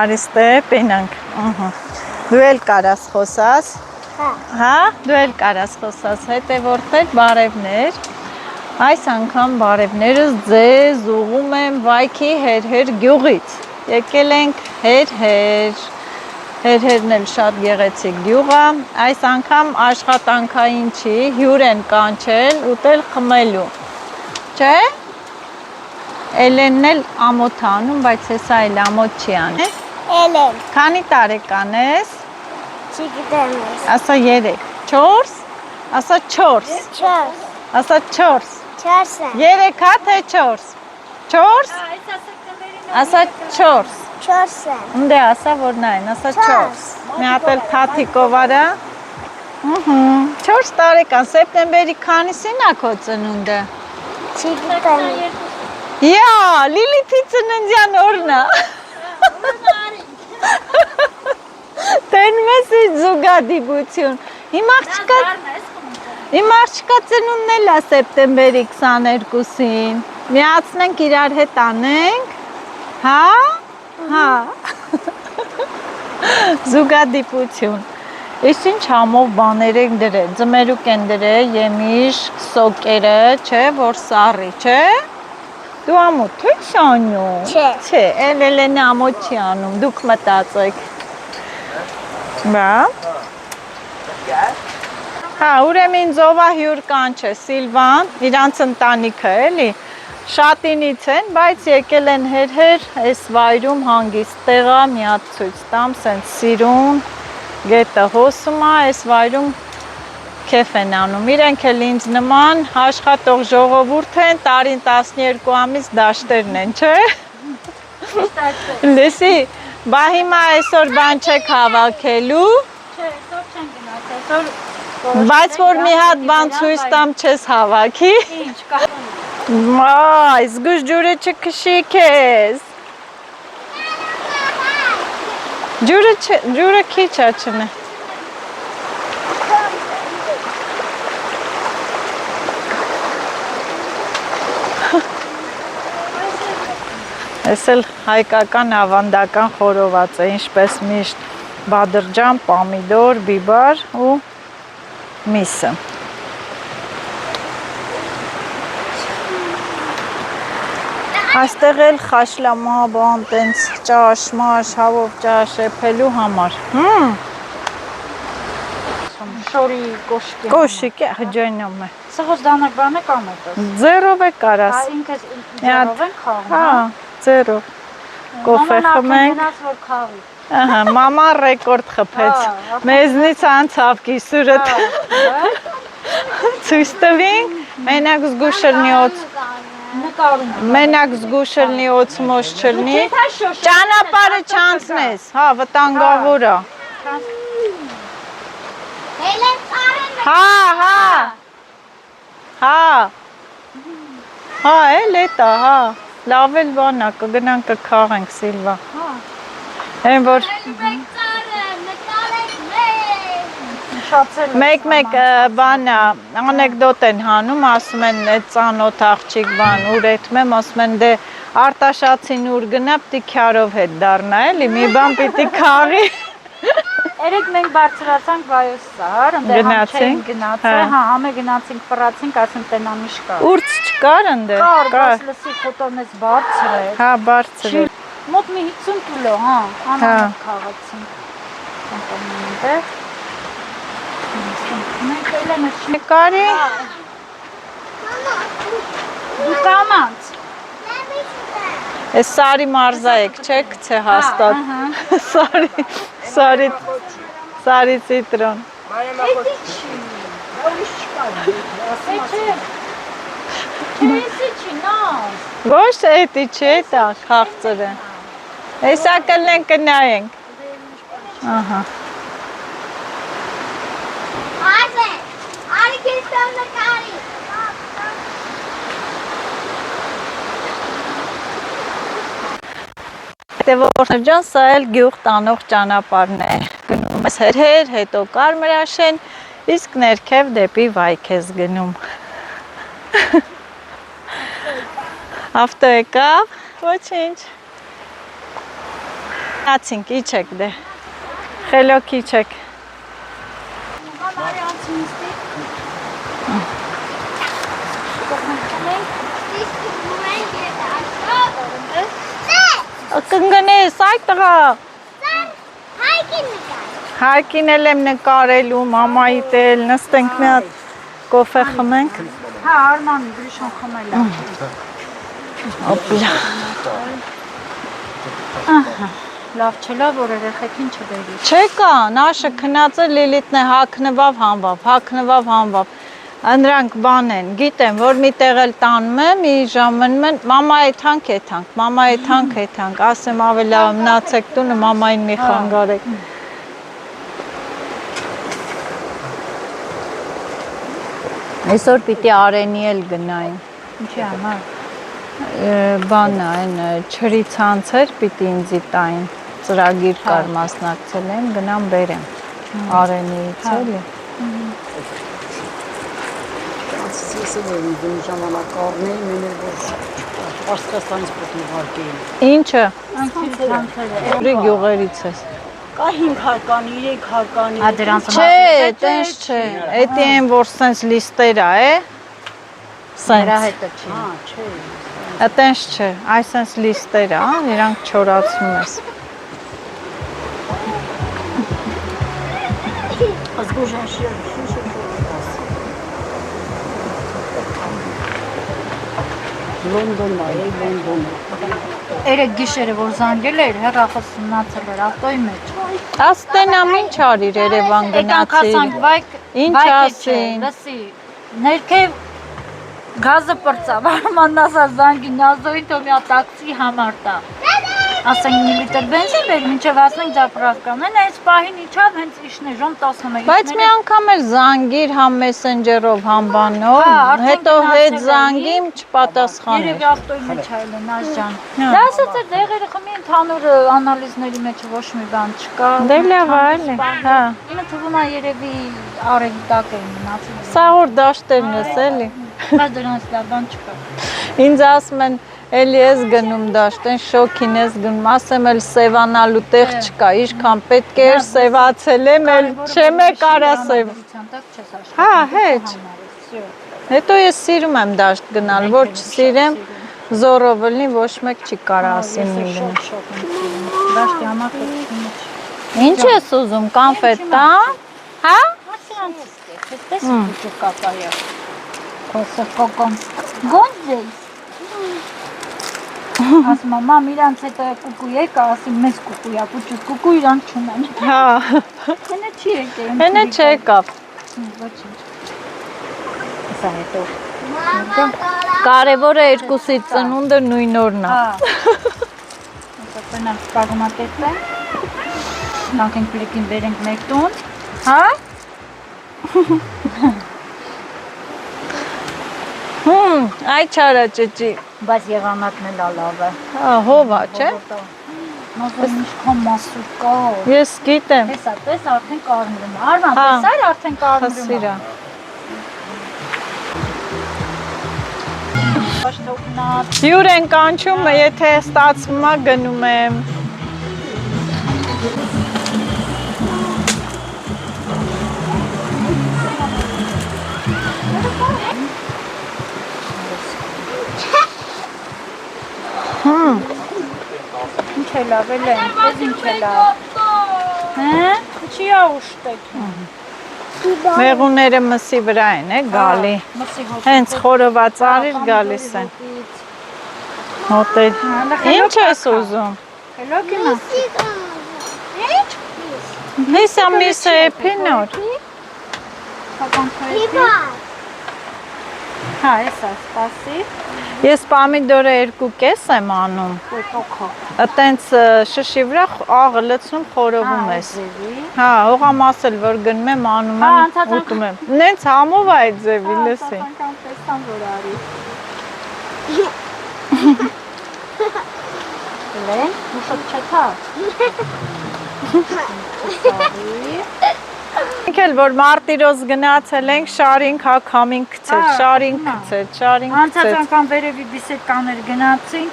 Արիստե պենանք, դու էլ կարաս խոսաս, հա, դու էլ կարաս խոսաս, հետևորդներ բարևներ, այս անգամ բարևներս ձեզ ուղում եմ Վայքի Հերհեր գյուղից, եկել ենք Հերհերն էլ շատ գեղեցիկ գյուղ է, այս անգամ աշխատանքային չի, հյուր են կանչել, ուտել խմելու, չէ, Էլենն էլ ամոթ անում, բայց հեսա էլ ամոթ չի անում, Էլեն, քանի տարեկան ես, չգիտեմ ես, ասա 3, 4, ասա 4, 4, ասա 4, 4 3 հա թե 4, 4, ասա 4, 4 Ունդե ասա որ նայն, ասա 4, մի հատ էլ թաթիկով արա, 4 տարեկան, սեպտեմբերի քանիսին ա քո ծնունդը, չգիտեմ, յա, Լիլիթի ծննդյան օրն ա, Տեն մեզ իր զուգադիպություն, իմ աղջկա ծնունդն էլ ա սեպտեմբերի 22-ին, միացնենք իրար հետ անենք, հա, զուգադիպություն, ես ինչ համով բաներ ենք դրել, ձմերուկ են դրել, եմիշ, սոկերը, չէ, որ սարի, չէ, դու ամոթ ես անում, չէ, Էլենը ամոթ չի անում, դուք մտածեք, բա, հա, ուրեմն ծովահյուր կանչե Սիլվան, իրանց ընտանիքը էլի, շատինից են, բայց եկել են Հերհեր, այս վայրում հանգիստ տեղա, մի հատ ցույց տամ, սենց սիրուն, գետը հոսում է, այս վայրում քեֆ են անում, իրենք էլ ինձ նման աշխատող ժողովուրդ են, տարին 12 ամիս դաշտերն են, չէ, լսի, բա հիմա այսօր բան չեք հավաքելու, չէ, այսօր չեն գնաց, այսօր բայց որ մի հատ բան ցույց տամ չես հավաքի, ինչ կա, այս գուշ ջուրը չքշի քեզ, ջուրը քիչ ա չնե, Ես էլ հայկական ավանդական խորոված է, ինչպես միշտ բադրջան, պամիդոր, բիբար ու միսը։ Այստեղ էլ խաշլամա բան, տենց ճաշ-մաշ, հավով ճաշ էփելու համար։ Շորի կոշիկի։ Կոշիկի, հջայնում է։ Սղոս դանակ բան է կամ է տես։ Ձերով է կարաս։ Հա, ինքս ձերով են խաղում, հա։ Ձերով, կոֆե խմենք, մաման ռեկորդ խպեց, մեզնից անցավ կիսուրը, ցույց տվինք, մենակ զգուշլնի օծմոս չլնի, ճանապարհը չանցնես, հա, վտանգավոր է, հա, էլ էտա, հա, լավ էլ բանա, կգնանք կքաղենք Սիլվա, են որ մեկ բանա, անեկդոտ են հանում, ասում են այդ ծանոթ աղջիկ բան, ուր էթում եմ, ասում են դե արտաշացին ուր գնա, պտի քյարով հետ դարնա էլի, մի բան պիտի քաղի, Երեկ մենք բարձրացանք Վայոց Սար, ընդեղ համ չենք գնացել, հա, համե գնացինք պռացինք, ասենք տենամիշ կար։ Ուրց չկար ընդեղ։ Կար, բայց լսի ֆոտոնես բարձր է։ Հա, բարձր է։ Մոտ մի 50 կիլո, հա, անանոց քաղացինք։ Այնտեղ։ Մենք Էլենը շնեկարի։ Դու կամանց։ Այս Սարի մարզայեք, չէ, գցե հաստատ։ Սարի ցիտրոն։ Ոչ էտի չէ, դա խաղծր է։ Հեսա կլնենք կնայենք։ Ահա։ Հետևորդներ ջան, սա էլ գյուղ տանող ճանապարհն է, գնում ես Հերհեր, հետո Կարմրաշեն, իսկ ներքև դեպի Վայք ես գնում։ Ավտո եկավ, ոչինչ։ Ացինք, իչեք դե։ Խելոք իչեք։ Կնգնես, այ տղա։ Հայքին էլ եմ նկարելու, մամայիդ էլ, նստենք մի հատ կոֆե խմենք։ Հա, Արմանի գրիշոն խմել է։ Օպլա։ Ահա, լավ չլա, որ երեխեքին չբերի։ Չեկա, նաշը քնածը Լիլիթն է հագնվավ հանվավ։ Նրանք բան են, գիտեմ, որ մի տեղ էլ տանում եմ, մի ժամանում են, մամա եթանք, ասեմ ավելի լավ մնացեք տունը, մամային մի խանգարեք։ Այսօր պիտի Արենի էլ գնային։ Ինչի համար։ Բանը այն չրի ցանցեր պիտի ինձի տային, ծրագիր կար մասնակցել եմ, գնամ բերեմ Արենիից էլի։ Ես եմ դու ժամանակ առնեի, մեներ որ Պարսկաստանից պետք է ուղարկեին։ Ինչը։ Անցել Ուր գյուղերից ես։ Կա 5 հարկանի, 3 հարկանի։ Ա դրանց Չէ, տենց չէ։ Էդի են որ սենց լիստեր է։ Սրա հետը չի։ Հա, չէ։ Տենց չէ, այս սենց լիստեր է, իրանք չորացնում ես։ Ազգոժան շիր, Լոնդոնն է, Լոնդոնը։ Երեք գիշերը որ զանգել էր, հեռախոս մնացել էր ավտոյի մեջ։ Աստենամ ինչ արիր Երևան գնացիր։ Ինչ ասին։ Լսի, ներքև գազը պրծավ, Արմանն ասա զանգի Նազոյին թող մի հատ տաքսի համար տա։ Ասենք մի լիտր բենզին բեր, մինչև հասնենք Զապրասկան։ Այս պահին իջավ հենց իշն է ժամ 11։ Բայց մի անգամ էլ զանգիր համ մեսենջերով, համ բանով, հետո հետ զանգիմ չպատասխաներ։ Երևի ավտոյի մեջ այլ են Ազջան։ Դա ասած էր դեղերը խմի ընդհանուր անալիզների մեջ ոչ մի բան չկա։ Դե լավ էլի, հա։ Ինը թվում է երևի արևի տակ է մնացել։ Սաղոր դաշտերն ես էլի։ Բայց դրանց լավ բան չկա։ Ինձ ասում են էլի ես գնում դաշտեն, շոքին ես գնում, ասեմ էլ սևանալու տեղ չկա, ինչքան պետք էր սևացել եմ, էլ չեմ է կարա սև։ Հա, հետ։ Հետո ես սիրում եմ դաշտ գնալ, որ չսիրեմ, զորով լինի, ոչ մեկ չի կարա ասին մի գնա։ Դաշտի համար խեցի մեջ։ Ինչ ես ուզում, կանֆետ տա, հա? Պես բուջուկ կապայա։ Կոսը կոկոն։ Գոնձեյ։ Ասում մամ իրանց հետո կուկու եկա, ասում մեզ կուկույա, կուկու իրանք չունեն։ Հա։ Հենը չի եկել։ Հենը չեկավ։ Ոչինչ։ Սա հետո։ Կարևորը երկուսի ծնունդը նույն օրն է։ Հա։ Ասա պենալ սպագմատեց է։ Կանք ենք պիրիկին բերենք մեկ տուն։ Հա։ Այ չարա ճճի։ Բայց եղանակն էլ լավ է։ Հա, հովա, չէ։ Մազոն ինչքան մասուր կա։ Ես գիտեմ։ Պես արդեն կարմրում է։ Արման, պես այր արդեն կարմրում է։ Խսիրա։ Հյուր են կանչում, եթե ստացվում է գնում եմ։ Ինչ է լավ էլ են, պես ինչ է լավ։ Հա, չի ուշտեք։ Մեղուները մսի վրա են, գալի։ Հենց խորոված արիր գալիս են։ Հոտել։ Ինչ ես ուզում։ Հելոքին է։ Հեսա միսը է պինոր։ Հա, էսա, սպասի։ Ես պամիդորը 2 կես եմ անում։ Տենց շշի վրա աղը լցնում խորովում ես։ Հա, հողամաս էլ որ գնում եմ անում եմ ուտում եմ։ Նենց համով է այդ ձևի, լսի։ Լեն, ուշոտ չթա։ Մենք էլ որ մարտիրոս գնացել ենք, շարին քամին քցել։ Անցած անգամ վերևի բիսեդկաներ գնացինք,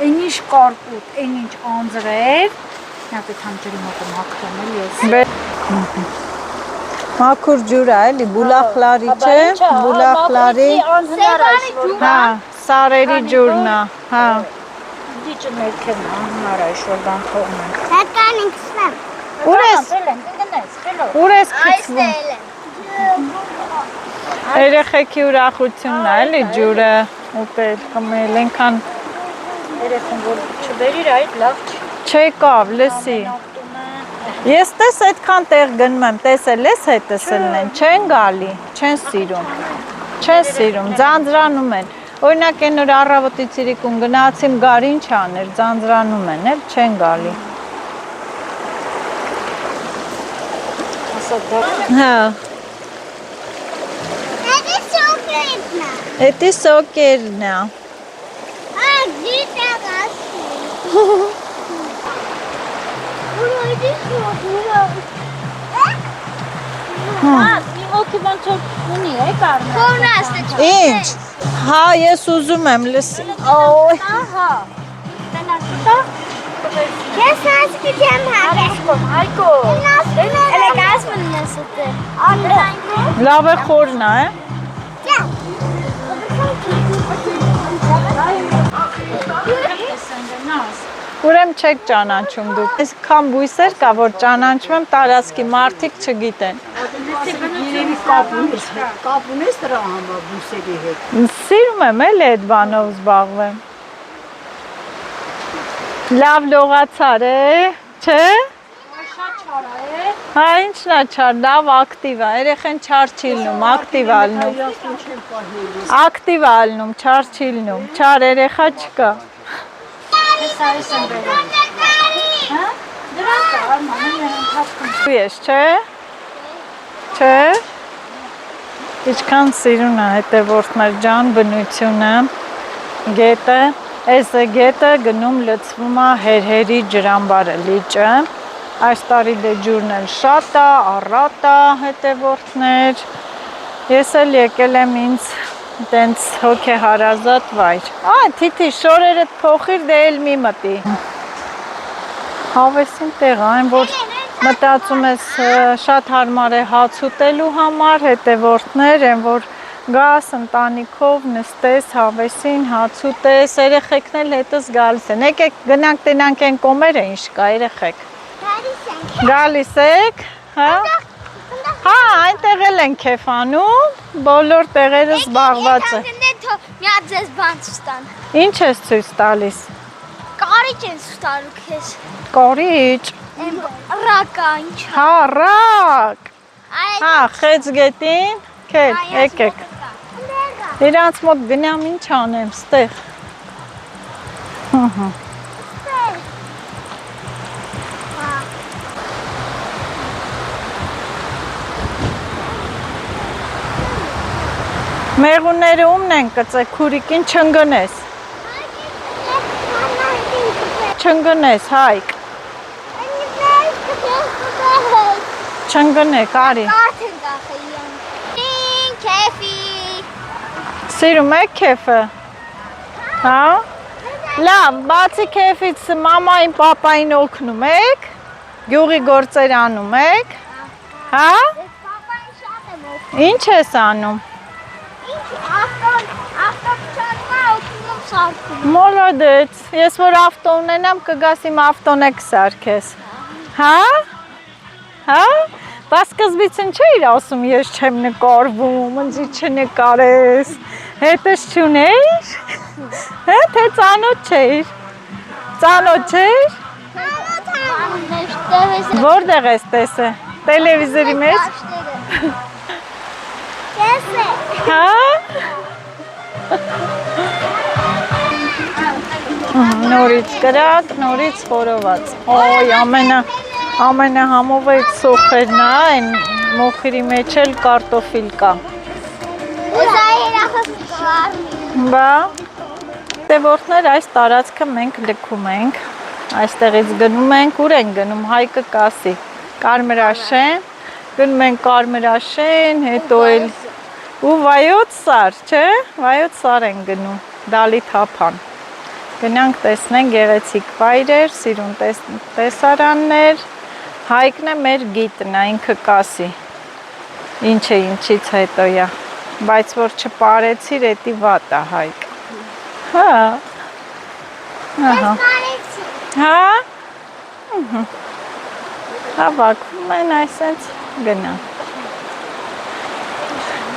այն ինչ կարկուտ, այն ինչ անձրև, Նա պետք է ջրի մոտ մաքրեմ էլի ես։ Մաքուր ջուր է, էլի բուլախլարի չէ, բուլախլարի։ Հա, սարերի ջուրն է, հա։ Դիճը ներքեն անհնարայիշ որ բան թողնենք։ Հական ինքսնեմ։ Ուր ես, Գնես, խելո։ ուր ես քիչվում։ Երեխեքի ուրախությունն է, էլի ջուրը ուտել, կմել, ենքան Երեխան որ չբերիր այդ լավ չի։ չեկավ, լսի։ Ես տես այդքան տեղ գնում եմ, տեսել ես հետս ելնեն, չեն գալի, չեն սիրում, ձանձրանում են։ Օրինակ են որ առավոտից իրիկուն գնացիմ գարին չաներ, ձանձրանում են, էլ չեն գալի։ Ասա դա Հա, Это секретно. էտի սոկերն է։ А, где-то растут. Уроди что, իմ օքի ոնց որ ունի է կարմիր։ Կոնաստ։ Ինչ։ Հա, ես ուզում եմ լսի։ Օй, Ահա։ Ես ասի գիտեմ հագես։ Հայկո։ Էլե գասմն նսուտը։ Անդրայնգո։ լավ է խորն է։ Ճա։ Ուրեմ չեք ճանաչում դուք։ Այսքան բույսեր կա, որ ճանաչում եմ տարածքի մարդիկ չգիտեն։ Երևի կապ ունես դրա համար բույսերի հետ։ Սիրում եմ էլ այդ բանով զբաղվեմ։ Լավ լողացար է, չէ։ Շատ չարա է։ Հա, ինչն է չար, լավ ակտիվ է, երեխեն չար չի լնում, ակտիվ է լնում։ Ակտիվ է լնում, չար չի լնում, չար երեխա չկա։ Ես այս եմ բերել։ Հա? Դրանք արմանը ենթացքում։ Դու ես, չէ։ Չէ։ Ինչքան սիրուն է հետևորդներ ջան բնությունը, գետը, այս գետը գնում լցվում է հերհերի ջրամբարը լիճը։ Այս տարի դե ջուրն էլ շատ է, առատ է հետևորդներ։ Ես էլ եկել եմ ինձ տենց հոգեհարազատ վայր։ Թիթի շորերդ փոխիր դե էլ մի մտի։ Հավեսին տեղ այն որ մտածում ես շատ հարմար է հաց ուտելու համար, հետևորդներ են որ գաս ընտանիքով նստես հավեսին հաց ուտես, երեխեքն էլ հետս գալիս են։ Եկեք գնանք տենանք են կոմերը ինչ կա երեխեք։ Գալիս եք, հա։ Հա, այնտեղ էլ են քեֆ անում, բոլոր տեղերը զբաղված է։ Մի հատ ձեզ բան ցույց տան։ Ինչ ես ցույց տալիս։ Կարիճ են ցույց տալու քեզ։ Կորիչ։ Էն ռակա ինչ։ Հա, ռակ։ Հա, խեց գետին, քեթ, եկեք։ Իրանց մոտ գնամ ինչ անեմ, ստեղ։ Հհ։ Մեղուները ումն են կծեք, քուրիկին չընգնես։ Չընգնես, Հայկ։ Չընգնեք, արի։ Քեֆի։ Սիրում եք քեֆը։ Հա։ Լավ, բացի քեֆից մամային, պապային օգնում եք, գյուղի գործեր անում եք։ Հա։ Պապային շատ եմ օգնում։ Ինչ ես անում։ Ավտոչարվա օգնում սարքում։ Մոլոդեց, ես որ ավտո ունենամ կգաս իմ ավտոն եք սարքես։ Հա։ Հա։ Բա սկզբից ինչ էիր ասում ես չեմ նկարվում, ինձ չնկարես։ Հետս չունեիր։ Հա, թե ծանոթ չէիր։ Ծանոթ չէիր։ Որտեղ ես տեսել։ Տելևիզորի մեջ։ Հա։ Նորից կրակ, նորից խորոված։ Օй, ամենահամով այդ սոխերն է, այն մոխիրի մեջ էլ կարտոֆիլ կա։ Բա, տևորդներ այս տարածքը մենք լքում ենք, այստեղից գնում ենք, ուր ենք գնում, Հայկը կասի, Կարմրաշեն, գնում ենք Կարմրաշեն, հետո էլ, ու Վայոց Սար, չէ, Վայոց Սար ենք գնում, Դալի թափան, Գնանք տեսնենք գեղեցիկ վայրեր, սիրուն տեսարաններ։ Հայկն է մեր գիտն, ինքը կասի։ Ինչ է ինչից հետո է։ Բայց որ չպարեցիր, էդի վատ է Հայկ։ Հա։ Ահա։ Հա։ Հավաքվում են այսպես գնան։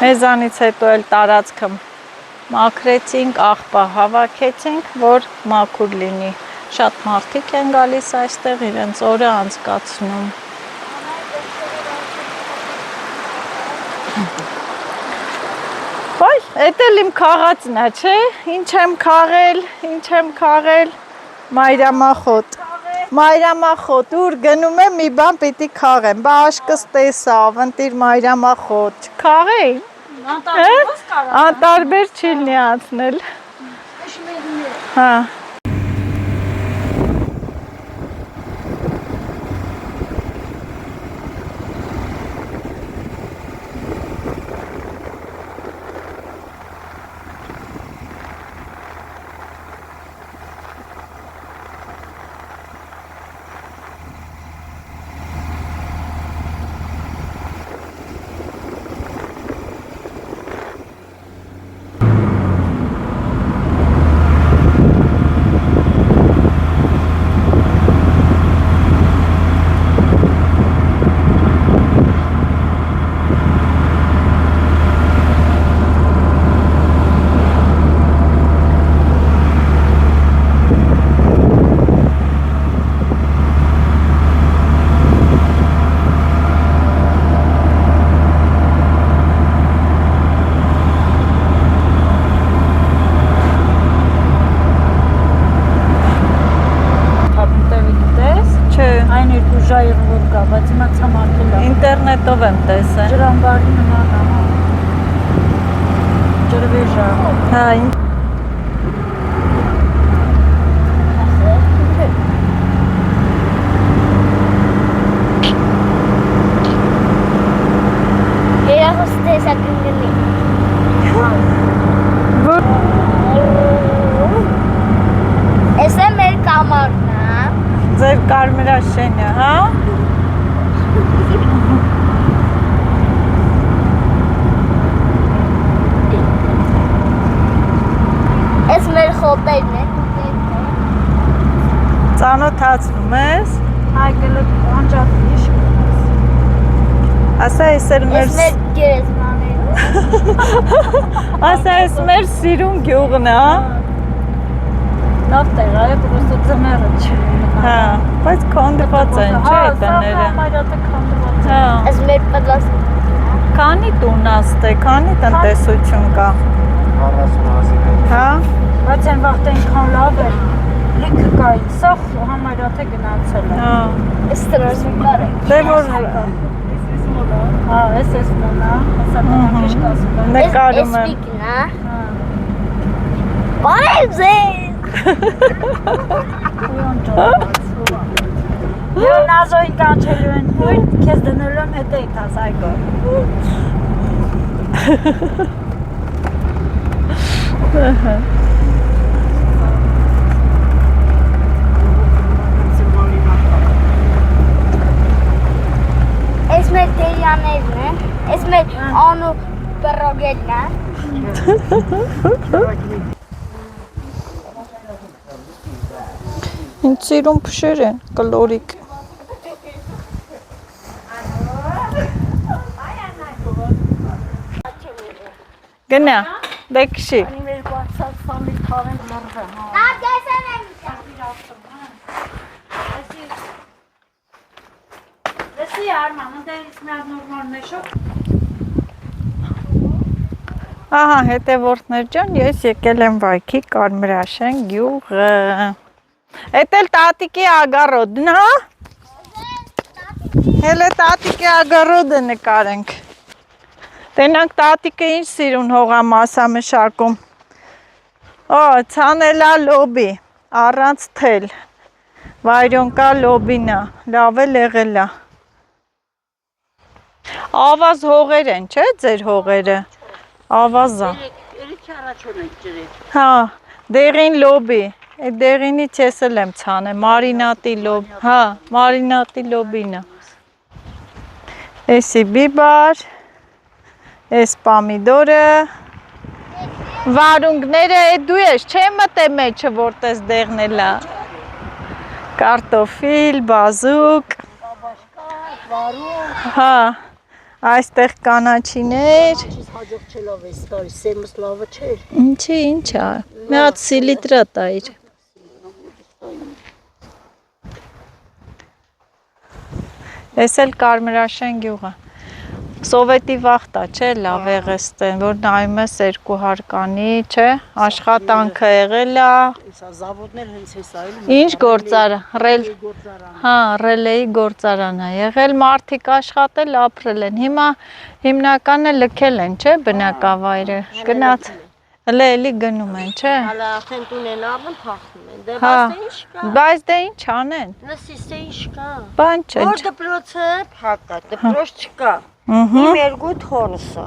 Մեզանից հետո էլ տարածքը մաքրեցինք, աղբա հավաքեցինք, որ մաքուր լինի։ Շատ մարդիկ են գալիս այստեղ, իրենց օրը անցկացնում։ Ոյ, էդ էլ իմ քաղածն է, չէ՞։ Ինչ եմ քաղել, մայրամախոտ։ Մայրամախոտ, ուր գնում եմ մի բան պիտի քաղեմ, բա աշկս տեսավ, ընտիր մայրամախոտ, չքաղեի։ Անտարբեր չի լիացնել։ Հա։ Ինտերնետով եմ տեսել։ Ջրամբարի նման է։ Ջրվեժա։ Հա, Երախոս տեսակին գնի։ Ես է մեր կամարն է։ ձեր կարմրաշենը, հա։ Ես մեր խոտերն է։ Ծանոթացնում ես։ Այգելը անջատի շկոս։ Ասա ես էլ մեր Ես մեր գերեզմաներն։ ասա ես մեր սիրուն գյուղն է, հա։ Լավ տեղ է, պրոստը ձմերը չի։ Հա, բայց քանդված են, չէ՞ տները։ Մայրատը քանդված է։ Հա, Ես մեր պլաս։ քանի տուն աստե, քանի տնտեսություն կա։ 40 ազիգ։ Հա, Բայց այն վաղտ այնքան լավ էր։ Լիքը կային, սա համարյաթե գնացել է։ հա։ Ես տրոսում բարեք։ Դե որ Հա, ես մոնա, հեսա տնակեշ կասում եմ։ նկարում եմ։ Ես բարեք ձեզ։ Եվ նազոյին կանչելու են հույն, կեզ դնելու եմ հետը իթաս այգո։ Ես մեր դերյաներն է, ես մեր անու պրոգելն է։ Ինձ սիրուն փշեր են, կլորիկ։ Գնա, դե քշի։ Մեր բացած սամիտ խավեն լրվը, հա։ Նա կեսեն եմ Լսի արման, ընդերից միած նորմալ մեշոք։ Ահա, հետևորդներ ջան, ես եկել եմ Վայքի Կարմրաշեն գյուղը։ Էդ էլ տատիկի ագարոդն, հա։ Հելը տատիկի ագարոդը նկարենք։ Տենանք տատիկը ինչ սիրուն հողամասա մշակում։ Օ, ցանելա լոբի, առանց թել։ Վայրոնկա լոբինա, լավ էլ եղելա։ Ավազ հողեր են, չէ՞ ձեր հողերը։ Ավազա։ Երիք առաջոն եք ջրել։ Հա, դեղին լոբի, Այդ դեղինից ես էլ եմ ցանել, մարինատի լոբ, հա, մարինատի լոբինը։ Էսի բիբար, էս պամիդորը, վարունգները, այդ դու ես, չէ մտե մեջը, որտես դեղնելա։ Կարտոֆիլ, բազուկ, հա, այստեղ կանաչիներ։ Հաջող չլավ էս տարի, սեմս լավը չէր։ Ինչի, ինչա, մի հատ սիլիտրա տայր։ Էս էլ Կարմրաշեն գյուղը։ Սովետի վաղտա, չէ, լավ եղեստեն, որ նայում ես 2 հարկանի, չէ, աշխատանքը եղել է։ Զավոդներ հենց էս այլ։ Ինչ գործարան, հա, ռելեի գործարան է եղել, մարդիկ աշխատել, ապրել են։ Հիմա հիմնականը լքել են, չէ, բնակավայրը։ Գնաց, էլի գնում են, չէ։ Հələ արդեն տուն են առնում, փախնում են։ Դե Հա, բայց դե ինչ կա։ բայց դե ինչ անեն։ Լսիս դե ինչ կա։ Բան չէ։ Որ դպրոցը փակա, դպրոց չկա։ Ահա։ Իմ երկու թորսը։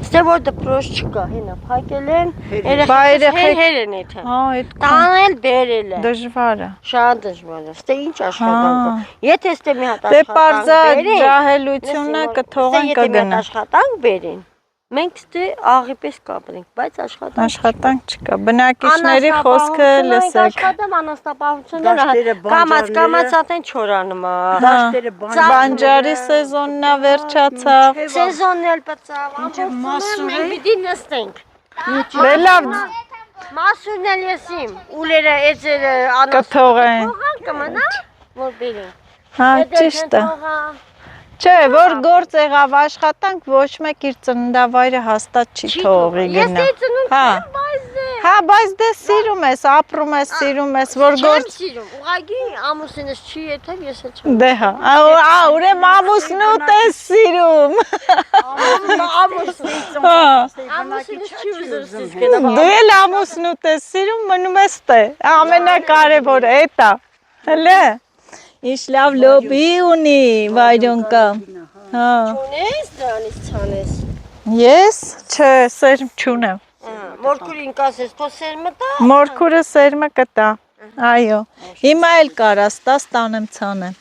Ստե որ դպրոց չկա, հենա փակել են, երեխեք- հեր են եթե։ Հա, այդ Տանել բերել է։ դժվար է։ Շատ դժվար է։ Ստե ինչ աշխատանք է։ Եթե ստե մի հատ Դե աշխատանք պարզա բերեն, ջահելությունը կթողեն եթե մի հատ կգնա։ աշխատանք բերեն, մենք ստե աղի պես կապրենք, բայց աշխատանք Աշխատանք չկա։ Բնակիչների խոսքը լսեք։ Աշխատեմ անաստապահությունները կամած ատեն չորանում է։ Դաշտերը Բանջարի սեզոնն է վերջացավ։ Սեզոնն էլ բծավ, ամբողջը մենք պիտի նստենք։ Դե լավ Մասուրն էլ եսիմ, ուլերը էջերը կթողեն։ թողան կմնա, որ բերենք։ Հա, ճիշտ է։ Չէ, որ գործ եղավ աշխատանք, ոչ մեկ իր ծննդավայրը հաստատ չի թողի Ես գնա։ դե ծնունդ Հա։ չեմ, բայց դե։ Հա, բայց դե սիրում ես, ապրում ես, սիրում ես, որ Չեմ գործ սիրում, ուղղակի ամուսինս չի եթեր, ես էլ չեմ։ Դե հա, ուրեմն ամուսնուդ ես սիրում։ Հա, Ամուսինս չի ուզում սիս դու էլ ամուսնուդ ես սիրում, մնում ես տե։ Ամենակարևորը էդ է։ Հələ։ Ինչ լավ լոբի ունի վայրոնկա։ Հա։ Չունես դրանից ցանես։ Ես, չէ, սերմ չունեմ։ Մորքուրին կասես, թո սերմը տա։ Մորքուրը սերմը կտա։ Այո։ Հիմա էլ կարաս, տաս տանեմ ցանեմ։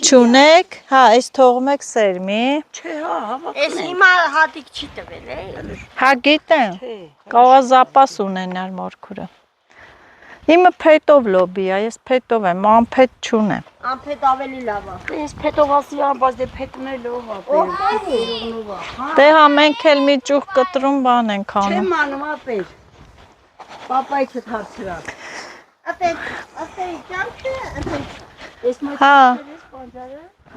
Չունեք, հա, այս թողում եք սերմի։ Էս հիմա հատիկ չի տվել, է։ Հա, գիտեմ։ Կարող է զապաս ունենալ մորքուրը։ Իմը փետով լոբի է, ես փետով եմ, անփետ չունեմ։ Անփետ ավելի լավ է։ Ես փետովասի ամ, բայց դե փետն էլ ով է։ Դե հա մենք էլ մի ճուղ կտրում բան ենք անում։ Չեմ անում ապեր։ Պապայքդ հարցրա։ Ատե ճամփը, Ես մոտ Հա։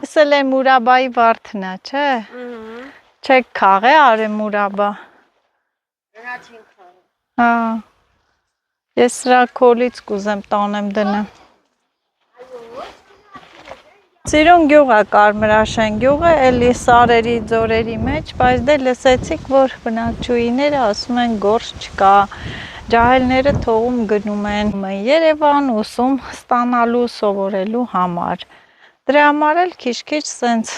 Ես էլ եմ Մուրաբայի վարդն է, չէ։ Չեք քաղե արե Մուրաբա։ Հա։ Ես սրա քոլից կուզեմ տանեմ դնեմ։ Ծիրուն գյուղ է Կարմրաշեն գյուղը, էլի սարերի ձորերի մեջ, բայց դե լսեցիք, որ բնակչուհիները ասում են գործ չկա, ջահելները թողում գնում են Երևան ուսում ստանալու, սովորելու համար։ Դրա համար էլ քիչ-քիչ սենց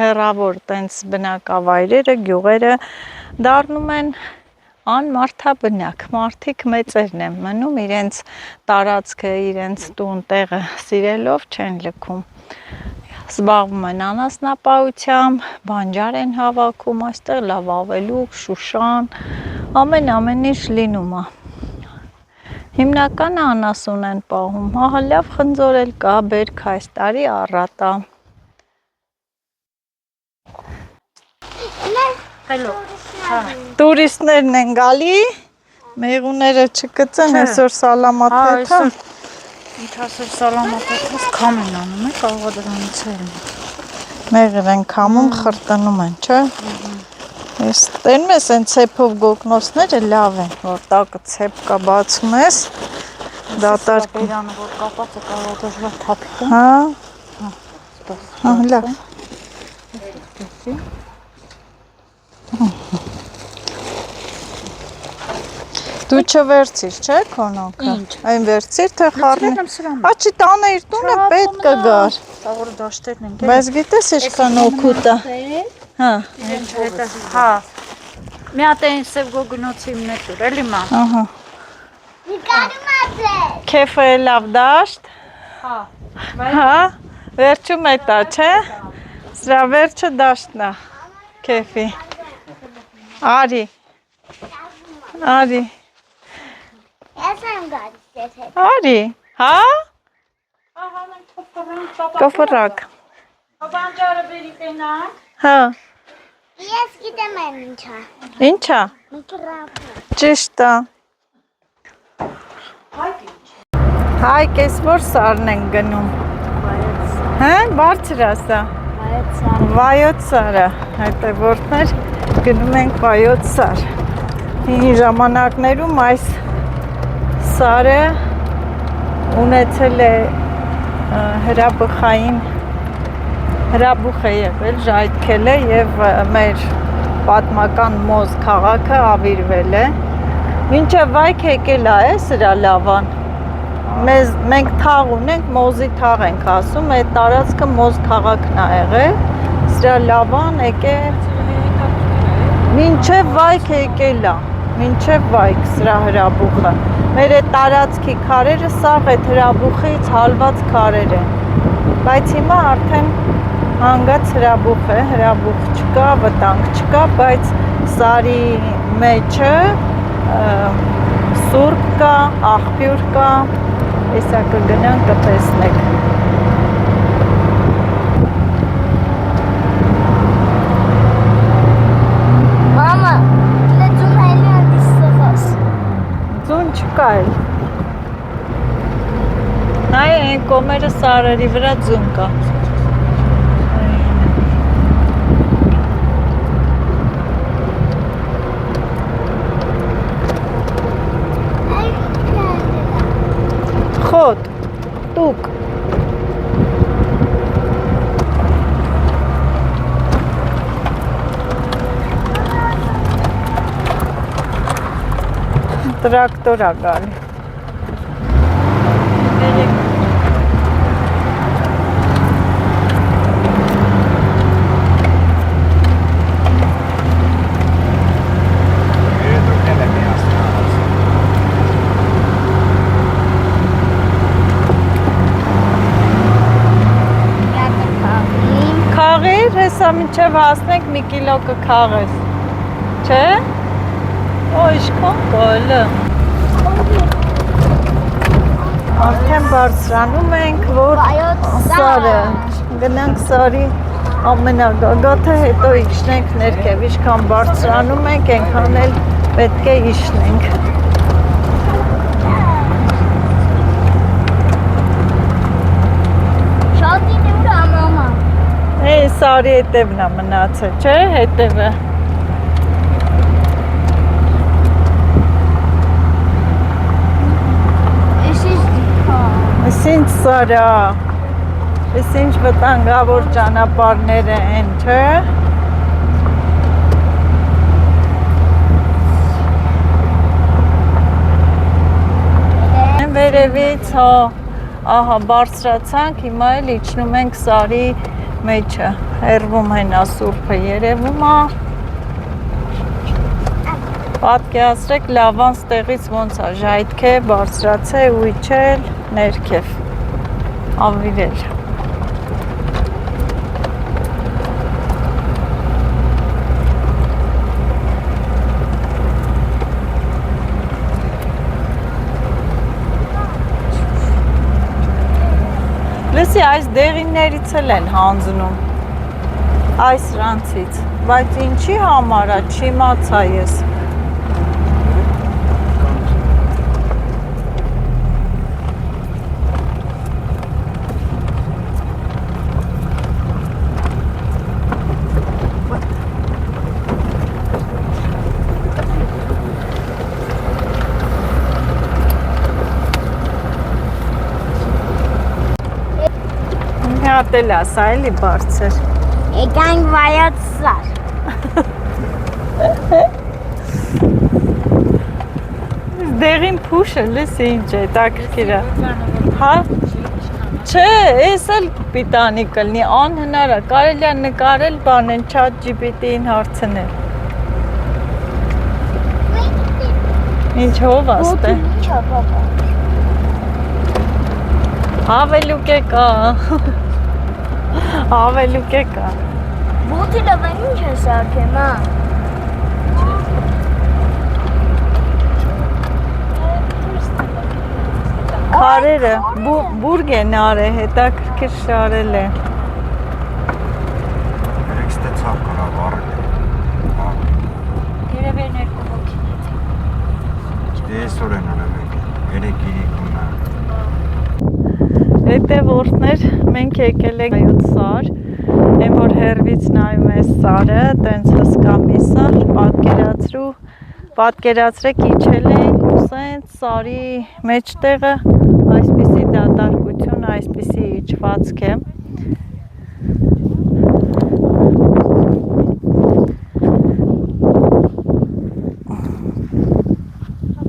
հեռավոր տենց բնակավայրերը, գյուղերը դառնում են անմարդաբնակ, մարդիկ մեծերն են մնում, իրենց տարածքը, իրենց տուն տեղը սիրելով չեն լքում։ Զբաղվում են անասնապահությամբ, բանջար են հավաքում, այստեղ լավ ավելուկ, շուշան, ամեն ինչ լինում է։ Հիմնականը անասուն են պահում, հա լավ խնձոր էլ կա, բերք այս տարի առատ է։ Տուրիստներն են գալի, մեղուները չկծեն, այսօր սալամաթեթ է։ Ինչ ասել սալամաթեթս քամ են անում, է կարող է դրանից էլ։ Մեղր են քամում, խրտնում են, չէ։ Ես տենում ես են ցեփով գոգնոցները լավ են, որ տակը ցեփ կա բացում ես, դատար Բերանը որ կապած է կարող է դժվար թափիկ։ հա։ Հա, լավ։ Դու չվերցիր, չէ՞ քոնոքը։ Այն վերցիր, թե խառնի։ Աչի տանը իր տունը պետք կգար։ Տաղորը դաշտերն են։ Բայց գիտես ինչքան օգուտ է։ Հա։ Հա։ Մի հատ այն սև գոգնոցի մեջ ուր, էլի մա։ Ահա։ Նկարում ասել։ Քեֆը լավ դաշտ։ Հա, վերջում է տա, չէ։ Սրա վերջը դաշտն է։ Քեֆի։ Արի։ Արի։ Ես եմ գալիս ես հետ։ Արի։ Հա։ Կոֆրակ։ Բանջարը բերի տենակ։ Հա։ Ես գիտեմ եմ ինչա։ Ինչա։ Միկրապ։ Ճիշտ է։ Հայք, ես որ սարն են գնում։ Հա, բարձր է սա։ Վայոց սարը, այդ է որտներ գնում ենք Վայոց սար։ Հին ժամանակներում այս սարը ունեցել է հրաբուխ է եղել, ժայթքել է և մեր պատմական Մոզ քաղաքը ավիրվել է։ Մինչև վայք եկել է սրա լավան։ Մենք թաղ ունենք, Մոզի թաղ ենք ասում, այդ տարածքը Մոզ քաղաքն է եղել, սրա լավան եկել, մինչև վայք եկել է, մինչև վայք սրա հրաբուխը։ Մեր այդ տարածքի քարերը սաղ այդ հրաբուխից հալված քարեր են, բայց հիմա արդեն հանգած հրաբուխ է, հրաբուխ չկա, վտանգ չկա, բայց սարի մեջը սուրբ կա, աղբյուր կա, Եսա կգնան կտեսնեք։ Մամա, լեջում հելի անդիսեղաս։ Ձուն չկա էլ։ Հայ են կոմերը սարերի վրա ձուն կա։ Խոտ, տուկ։ Տրակտոր է գալի։ Քաղիր, հեսա մինչև հասնենք մի կիլո կքաղես, չէ? Օ, իշքոն կոլը։ Արդեն բարձրանում ենք, որ սարը, գնանք սարի ամենագագաթը, հետո իջնենք ներքև, իշքան բարձրանում ենք, ենքան էլ պետք է իջնենք։ Շատին ուր ամամա։ Էй, սարի հետևն է մնացել, չէ, հետևը։ Ես ինչ սարա, ես ինչ վտանգավոր ճանապարհներ են, չէ։ Վերևից, հա, ահա, բարձրացանք, հիմա էլ իջնում ենք սարի մեջը, հեռվում հենա սուրբը երևում է։ Պատկերացրեք լավան ստեղից ոնց է ժայթքե, բարձրացել ու իջել ներքև, ավիրել։ Լսի, այս դեղիններից էլ են հանձնում, այս ranցից, բայց ինչի համար է, չիմացա ես։ Հատել ասա էլի բարձր։ Եկանք Վայոց սար։ Դեղին փուշը լսի ինչ է, տակրկիր է։ Հա։ Չէ, ես էլ պիտանի կլնի, անհնար է, կարելի է նկարել բանեն, chat GPT-ին հարցնել։ Ինչ հով աստ է։ Ինչա, պապա։ Ավելուկ է կա։ Ավելուկ է կա։ Բուտի լավեն ինչ է սարքեմ, հա։ Քարերը բուրգ են արել, հետաքրքիր շարել են։ Երեք ստեցավ կրավ առել։ Երևի երկու հոգի։ Դեսոր են անեմ ենք, երեք իրիկունը։ Հետե որդներ, մենք եկել ենք այոց սար, են որ հերվից նայում է սարը, տենց հսկա մի սար, պատկերացրեք իջել ենք ու սենց սարի մեջտեղը այսպիսի դատարկություն, այսպիսի իջվածք է։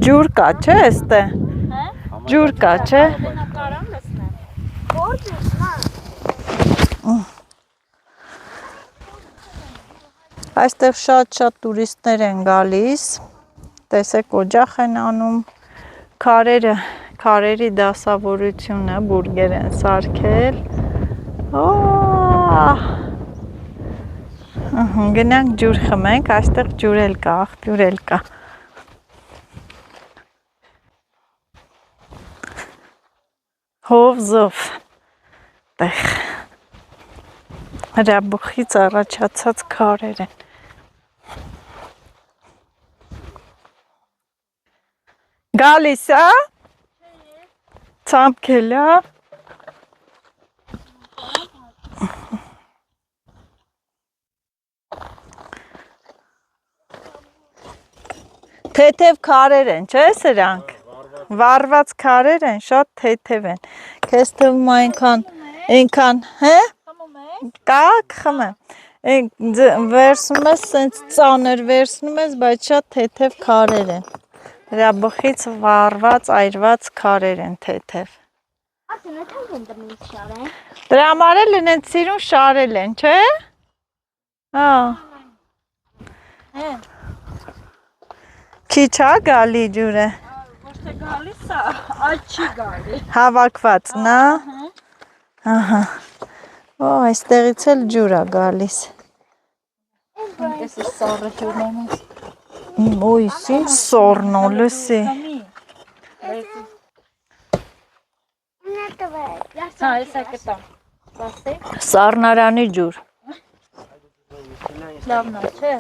Ջուր կա, չէ, էստե։ Ջուր կա, չէ։ Այստեղ շատ տուրիստներ են գալիս, տեսեք օջախ են անում, քարերի դասավորությունը բուրգեր են սարքել, գնանք ջուր խմենք, այստեղ ջուր էլ կա, աղբյուր էլ կա, հով զով, տեղ, հրաբուխից առաջացած քարեր են, գալիս է, ծամքել է, թեթև քարեր են, չէ սրանք, վառված քարեր են, շատ թեթև են, քեզ թվում այնքան, հե, կակ խմեմ, վերցնում ես, սենց ծանր վերցնում ես, բայց շատ թեթև քարեր են, հրաբխից վառված, այրված քարեր են թեթև։ Դրա համար էլ են սիրուն շարել են, չէ, քիչ հա գալի ջուրը։ Ոչ թե գալիս է, այլ չի գալի։ Հավաքված, նա։ Ահա։ Օ, այստեղից էլ ջուր է գալիս։ Այնպես է սառը ջուրն է։ Ոյ, ինչ սորն է, լսի։ Հա, էսա կտա։ Բաստե։ Սառնարանի ջուր։ Լավն է, չէ։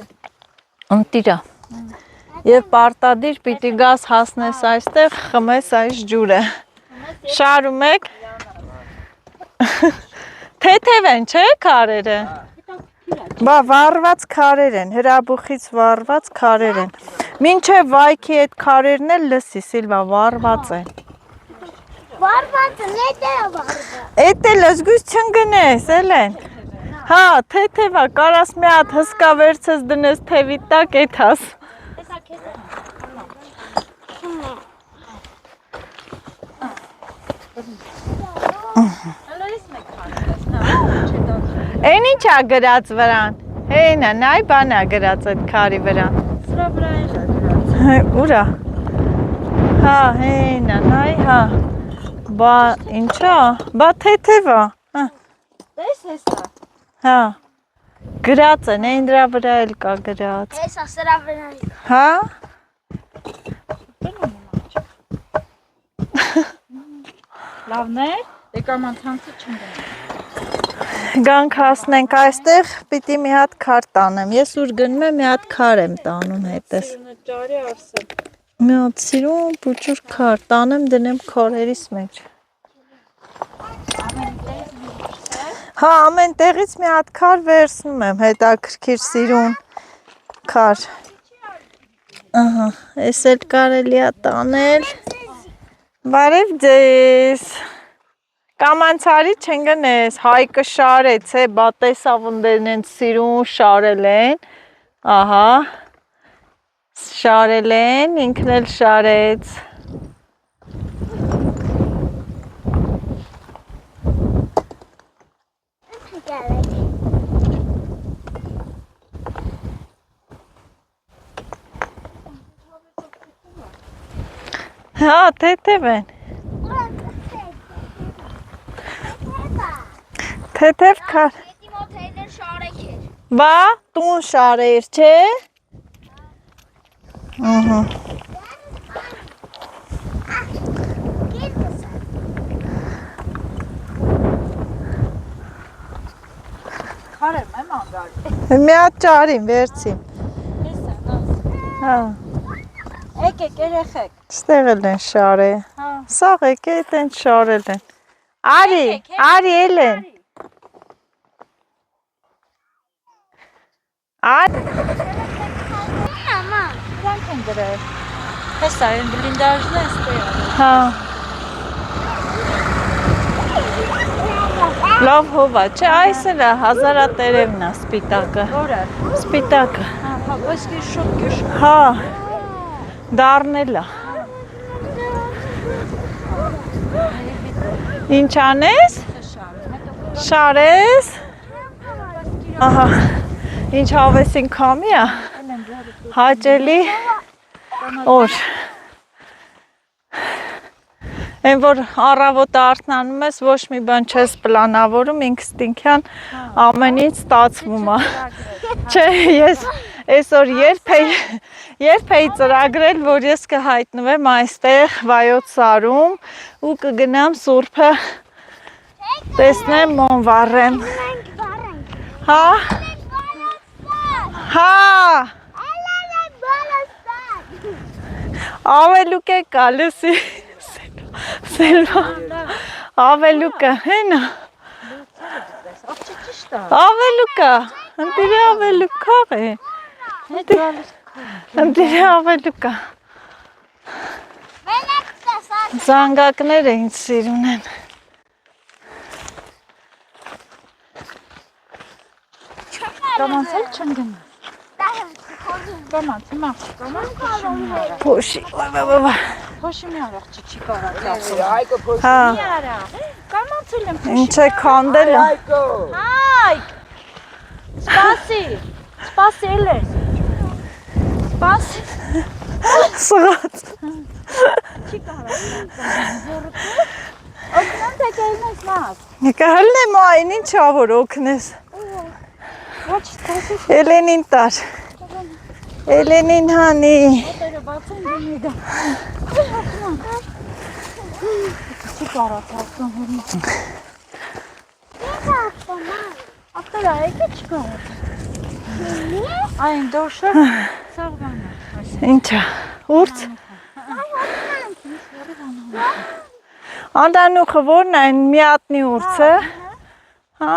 Ընտիրա։ Եվ պարտադիր պիտի գաս հասնես այստեղ, խմես այս ջուրը։ Շարում եք։ Թեթև են, չէ, քարերը։ Բա վառված քարեր են, հրաբուխից վառված քարեր են։ Մինչև վայքի այդ քարերն էլ լսի, Սիլվա, վառված են։ Վառված է, նետ է վառված։ Էդ էլ զգույց չընգնես, Էլեն։ Հա, թեթև է, կարաս մի հատ հսկա վերցես դնես թևի տակ, էդ հաս։ Էն ինչ է գրած վրան, հենա, նայ բան է գրած այդ քարի վրան։ Սրա վրա է գրած։ Ուրա։ Հա, հենա, նայ, հա։ Բա, ինչա, բա թեթև է։ Տես հեսա։ Հա, գրած են, այն դրա վրա էլ կա գրած։ Հեսա սրա վրա։ Հա։ Լավն է, եկամ անցանցը չընկնեմ։ Գանք հասնենք այստեղ, պիտի մի հատ քար տանեմ, ես ուր գնում եմ մի հատ քար եմ տանում հետես։ Մի հատ սիրուն պուճուր քար, տանեմ դնեմ քարերիս մեջ։ Հա, ամեն տեղից մի հատ քար վերցնում եմ, հետաքրքիր սիրուն քար։ Ահա, ես էլ կարելի է տանել։ Բարև ձեզ։ Կամանցարի չընկնես, Հայկը շարեց, բա տեսավ ունդեն են սիրուն շարել են, ահա, շարել են, ինքն էլ շարեց։ Հա, թեթև են։ Թեթև քար։ Դի մոտ հեներ շարեք էր։ Բա, տուն շարեր, չէ։ Ահա։ Քարեմ եմ անգարի։ Մի հատ ճարին, վերցին։ Էսա նաս։ Հա, Եկեք երեխեք։ ստեղ էլ են շարե։ Հա։ Սաղ եկեք են շարել են։ Արի, արի էլ են։ Արի։ Մամա։ Դրանք են դրել։ Հեսա են բլինդաժն է ստեղ։ Հա։ Լավ հովա, չէ, այս էլ է հազարատերևն է սպիտակը։ Որը։ Սպիտակը։ Հա, ոսկի շուտ գյուշ։ Հա, դառնել է։ Ինչ անես։ Շարես։ Ահա, ինչ հավեսին քամի է։ Հաճելի օր։ Այն որ առավոտ արթնանում ես, ոչ մի բան չես պլանավորում, ինստինկտյան ամեն ինչ ստացվում է։ Չէ, ես այսօր երբ էի ծրագրել, որ ես կհայտնվեմ այստեղ Վայոց Սարում ու կգնամ Սուրբը տեսնեմ Մոնվառեմ։ Հա։ Հա։ Ավելուկ է գալիս։ Սելվա, ավելուկը, հենա։ Ավելուկը, ընտիրի ավելուկա է։ Ընտիրի ավելուկա։ Զանգակներ էին սիրուն են։ Կամանցել չեմ գնա։ Կամանց, հիմա կամանց։ Փոշի, Փոշի մի արաղ չի կարած ասում։ հա, Մի արա։ Կամանցել եմ փոշի։ ինչ է քանդել է։ Հայք։ Սպասի։ Սպասի էլես։ Սպասի։ Սղաց։ Չի կարած։ Օգնան թե կելնես մաս։ Կհլնեմ այն ինչ ավոր օգնես։ Ոչ սպասի։ Էլենին տար։ Էլենին հանի։Ոտերը բացեն դիմի դա։ Չի կարած ասում հորմա։ Ապտերա եկե չի կարած։ Այն դոշը սաղվանը։ Ինչա, ուրց։ Անդանուխը որն է, մի հատնի ուրց է։ Հա,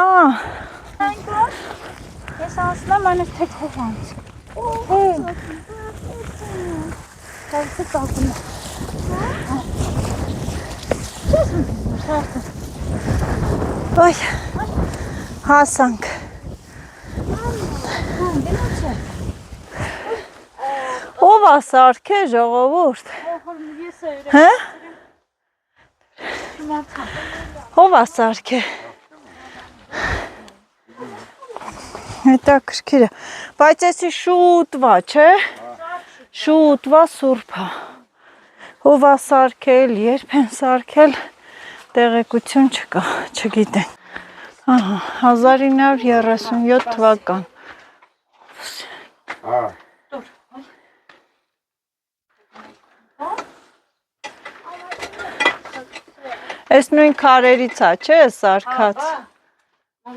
Ես ասնամ անես թեթև անց։ Կարծը կաղում է։ ոյ, հասանք։ Ով է սարքե ժողովուրդ։ Հե? Ով է սարքե։ Հետաքրքիր է, բայց էսի շուտվա, չէ։ Շուտվա Սուրբա։ Ով է սարքել, երբ են սարքել, տեղեկություն չկա, չգիտեն։ Ահա, 1937 թվական։ Այս նույն քարերից է, չէ, սարքած։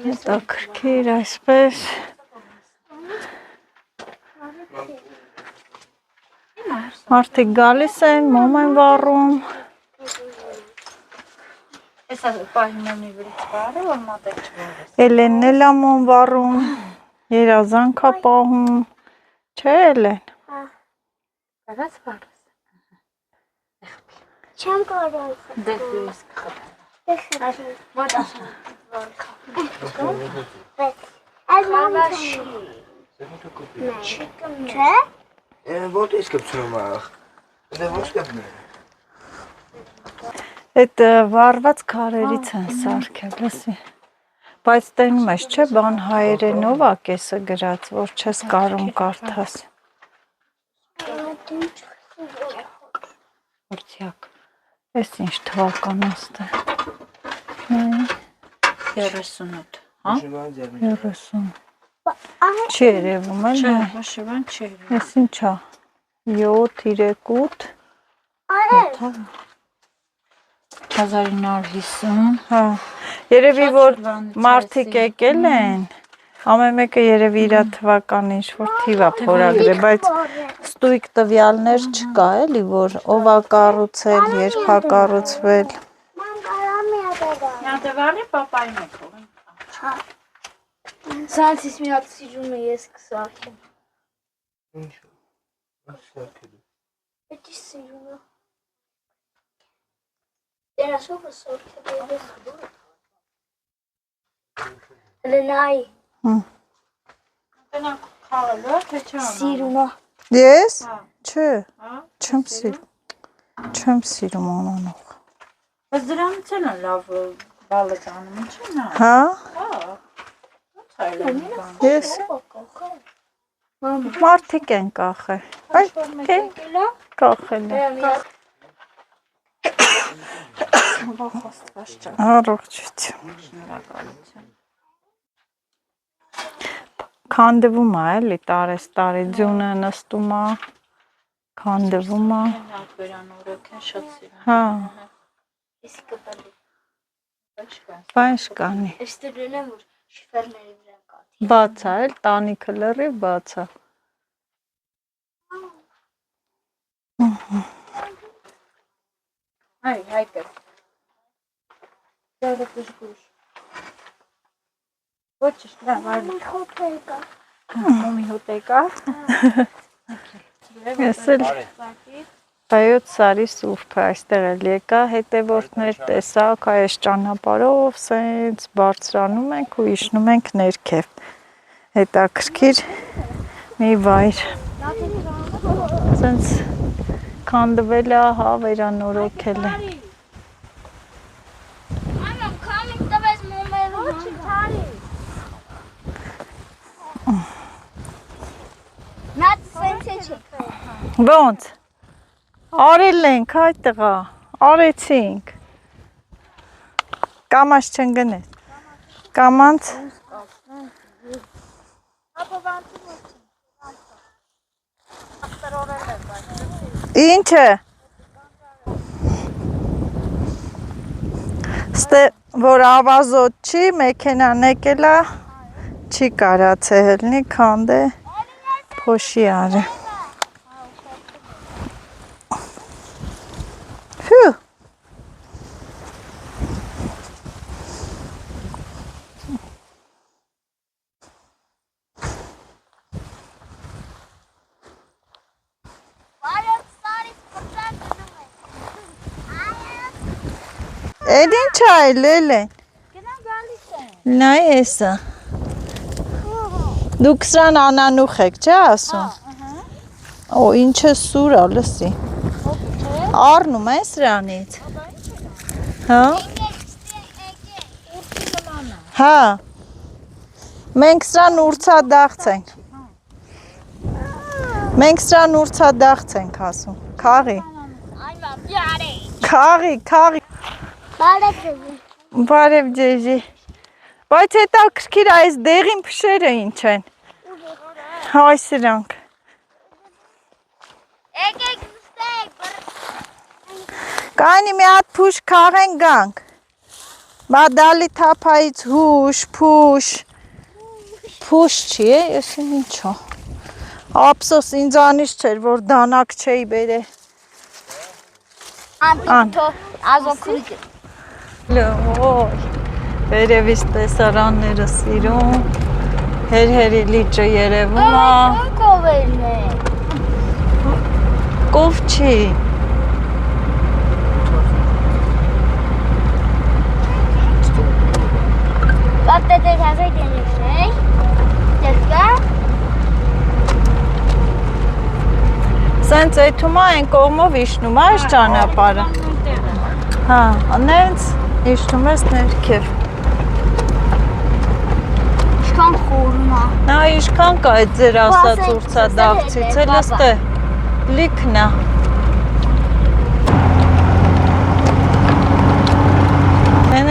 Հետաքրքիր այսպես։ Մարդիկ գալիս են, մոմ են վառում։ Եսա պահին եմ իվրից բարը, որ մատեք չվարես։ Էլենն էլ է մոմ վառում, երազանք է պահում, չէ Էլեն։ Կարաց բարս։ Չեմ կարող։ Դե դույս Այս մամաշի։ Չէ։ Вот есть կպցնում աղ։ Դե ոչ կպն է։ Այդ վառված քարերից են սարքել, լսի։ Բայց տենում ես, չէ, բան հայերենով է կեսը գրած, որ չես կարում կարդաս։ Որցյակ։ Էս ինչ թվական աստե։ 38, հա? 30։ Չի երևում էլ։ Չէ, հաշիվան չի։ Էս ինչա։ 7, 3, 8։ 1950։ Հա։ Երևի որ Շրջվանից մարդիկ այսի։ եկել են։ Ամեն մեկը երևի իր թվականի ինչ-որ թիվա փորագրել, բայց ստույգ տվյալներ չկա, էլի, որ ով է կառուցել, երբ է կառուցվել։ Նա դվարի պապային է կողմ։ Սրանցից մի հատ սիրում է ես կսարքեմ։ Էդի սիրում է։ Դերասովը սարքել է ես։ Հլենայի։ Տնակ խաղալու, թե չէ։ Սիրում է։ Ես։ Չէ, Հա։ չեմ սիրում անանող։ Բայց դրանից էլ են լավ բալետանում, ինչի՞ նա։ Հա։ Հա։ Ես մարդիկ են կախել։ Այ կախել են։ Առողջություն։ Քանդվում է էլի տարի ձյունը նստում է, քանդվում է։ Վերանորոգ են շատ սիրում։ Հա, Եսի կպալի։ բան շկանի։ Էստե լենեմ, որ շիֆերների վրա կատի։ Բաց է, էլ տանիքը լրիվ բաց է։ Այ, հայկը։ Դերը կշկուշ։ Ոչ լավ, այլ Խոփեկա։ մոմի հոտեկա։ Ես էլ Հայոց Սարի Սուրբը այստեղ էլ եկա, հետևորդներ տեսակ, այս ճանապարհով սենց բարձրանում ենք ու իջնում ենք ներքև։ Հետաքրքիր մի վայր։ Սենց քանդվել է, հա, վերանորոգել է։ Այո, քամին տվես մոմերով չթարի։ Նա սենց է չկա։ Ոնց։ Արել ենք այդ տղա, արեցինք։ Կամաց չընկնես։ Կամանց։ Ինչը։ Ստե որ ավազոտ չի, մեքենան եկել է, չի կարացել հելնի, քանդե, փոշի արի։ Հու։ Էդ ինչ այլ էլեն։ Նայ էսա։ Դուք սրան անանուխ եք, չէ՞ ասում։ Օ, ինչը սուր է, լսի։ Առնում է սրանից։ Հա։ Հա։ Մենք սրան ուրցադաղց ենք։ Մենք սրան ուրցադաղց ենք ասում։ Քաղի։ Քաղի։ Բարև ջեժի։ Բայց հետաքրքիր այս դեղին փշերը ինչ են։ Հայ սրանք։ Եկեք նստեք։ Կանի մի հատ փուշ քաղենք գանք։ Բա դալի թափայից հուշ, փուշ։ Փուշ չի է, ես ինչո։ Ափսոս ինձանից չէր, որ դանակ չէի բերե։ Անտիթո ազոքրիկ։ Լոյ, վերևից տեսարանները սիրում, հեր-հերի լիճը երևում է, Կովերն է։ կով չի, Պատետեր հազայ դենիքն է։ Դերկա։ սենց էթում է են կողմով իշնում է այս ճանապարհը։ Հա, նենց իշնում ես ներքև։ Շքան խորում է։ Նա իշքան կա այդ ձեր ասած ուրցադաղցից, էլ ստե լիքն է։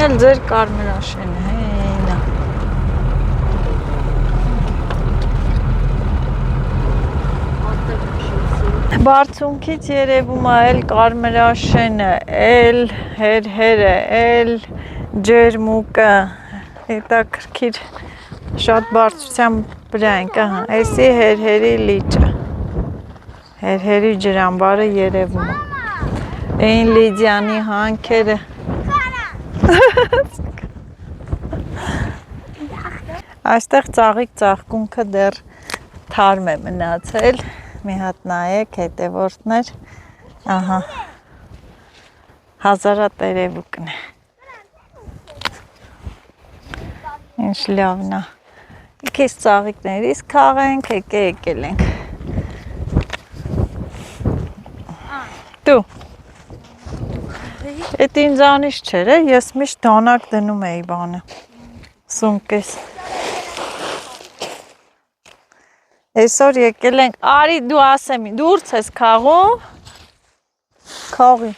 էլ ձեր կարմրաշենը, հենա։ Բարձունքից երևում է էլ կարմրաշենը, էլ հերհերը, էլ ջերմուկը, հետաքրքիր շատ բարձրության վրա ենք, ահա, էսի հերհերի լիճը, հերհերի ջրամբարը երևում է, էին Լիդիանի հանքերը, այստեղ ծաղիկ ծաղկունքը դեռ թարմ է մնացել, մի հատ նայեք, հետևորդներ, ահա, հազարատերևուկն է, ինչ լավն է, քիչ ծաղիկներից քաղենք, եկել ենք, դու, էդ ինձանից չեր է, ես միշտ դանակ դնում էի բանը, սումկես, այսօր եկել ենք, արի դու ասեմի, դուրց ես քաղում, քաղի,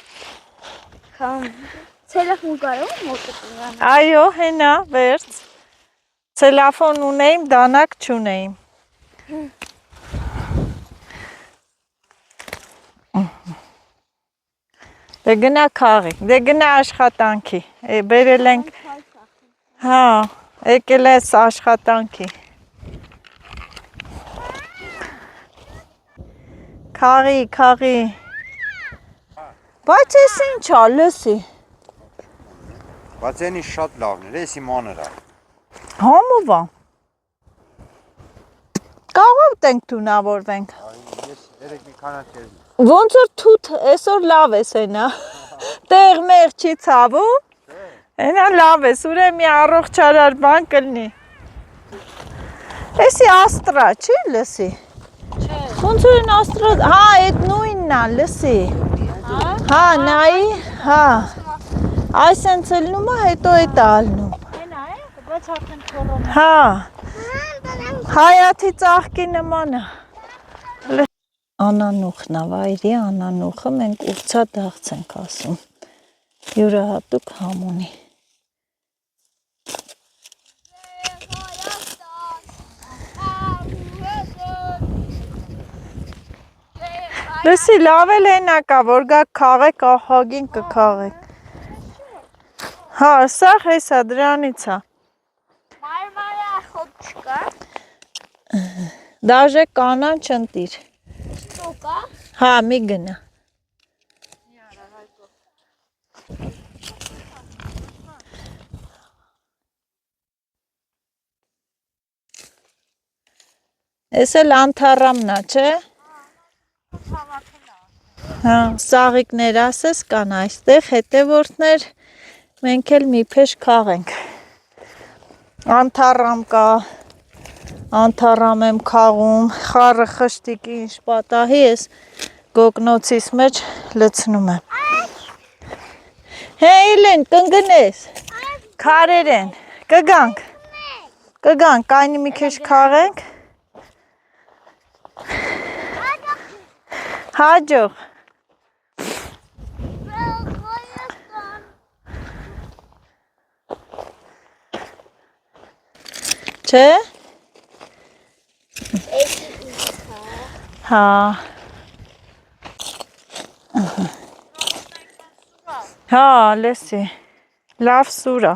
Ցելոֆոն կարո՞ղ մոտենալ։ այո, հենա, վերց, ցելոֆոն ունեիմ, դանակ չունեիմ, դե գնա քաղի, դե գնա աշխատանքի, բերել ենք, հա, եկել ես աշխատանքի, քաղի, բայց ես ինչ ա, լսի, Բայց ենի շատ լավն էր, եսի մանր է։ համով ա, կարող տենք թունավորվենք, Ես երեք մի քանակ էր։ ոնց որ թութ, այսօր լավ ես ենա, տեղ մեղ չի ցավում, ենա լավ ես, ուրե մի առողջարար բան կլնի, էսի աստրա, չի լսի, ոնց որ են աստրա, հա, էդ նույնն ա, լսի, հա, նայի, հա, այս են ծլնում է, հետո էդ ալնում, Հենա է, բայց արդեն քորոն։ հա, հայաթի ծաղկի նման է, անանուխն է, վայրի անանուխը, մենք ուրցադաղց ենք ասում, յուրահատուկ համ ունի, լսի լավ էլ հենա կա, որ գա քաղեք, ահագին կքաղեք, հա, սաղ հեսա, դրանից է, Մարմարը խոտ չկա, դաժե կանան չընտիր, ստոկա, հա, մի գնա, ես էլ անթարամն է, չէ, հա, սաղիկներ ասես կան այստեղ, հետևորդներ, մենք էլ մի փեշ քաղենք, անթարամ կա, անթարամ եմ քաղում, խառը խշտիկի ինչ պատահի ես գոգնոցիս մեջ լցնում եմ, հե իլեն կնգնես, քարեր են, կգանք, կայնի մի քեշ քաղենք, հաջող, չէ, հա, հա, լեսի, լավ սուր է,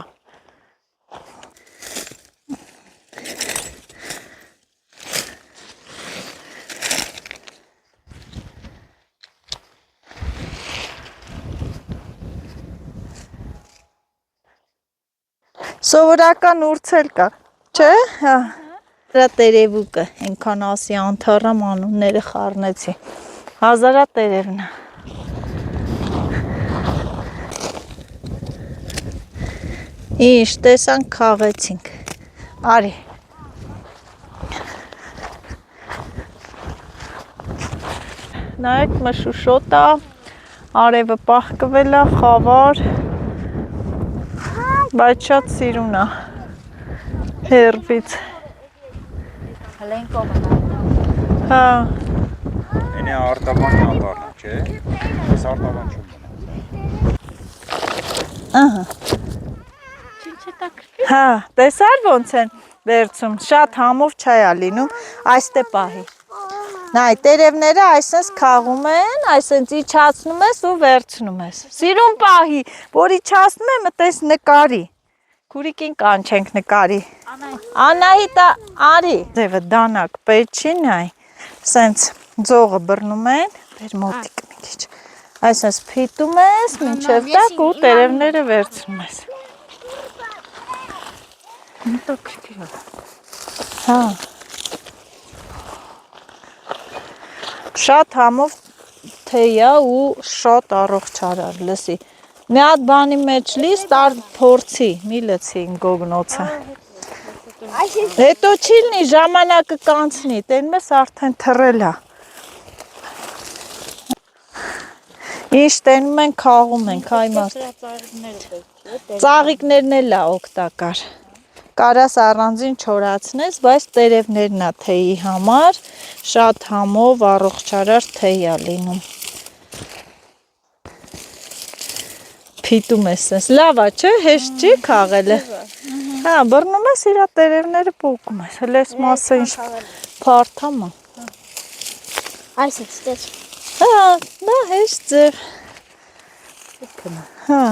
սովորական ուրցել կա, չէ, հա, հազարատերևուկը, ենքան ասի անթարամ անունները խառնեցի, հազարատերևն է, ինչ տեսանք քաղեցինք, արի, նայեք մշուշոտ է, արևը պահկվել է, խավար, բայց շատ սիրուն է, հերվից, Հլեն կողմն հա, Ենի արտավան ապարն է, չէ, ես արտավան չում բնա։ ահա, Հա, տեսար ոնց են վերցում, շատ համով չայ ա լինում, այստե պահի։ Նայ, տերևները այսպես քաղում են, այսպես իջացնում ես ու վերցնում ես։ Սիրուն պահի, որ իջացնում եմ, այտես նկարի։ Քուրիկին կանչենք նկարի։ Անահիտա, արի։ Ձևը դանակ պետք չի, նայ, սենց ձողը բռնում են, բեր մոտիկ մի քիչ։ Այսպես փիտում ես, մինչև տակ ու տերևները վերցնում ես։ Հա։ Շատ համով թեյա ու շատ առողջարար, լսի։ Մի հատ բանի մեջ լիս, տար փորձի, մի լցի գոգնոցը։ Հետո չի լինի, ժամանակը կանցնի, տենում ես արդեն թռել ա։ Ինչ տենում են, քաղում են, կայմաստ։ Ծաղիկներն էլ ա օգտակար։ Կարաս առանձին չորացնես, բայց տերևներն ա թեյի համար, շատ համով առողջարար թեյ ա լինում։ Փիտում ես ես, լավ ա չէ, հեշտ չի քաղելը։ Հա, բռնում ես իրա տերևները պոկում ես, հələ ես մասը ինչ փարթամ ա։ Այս է, ստեչ։ Հա, դա հեշտ ձև։ Հա։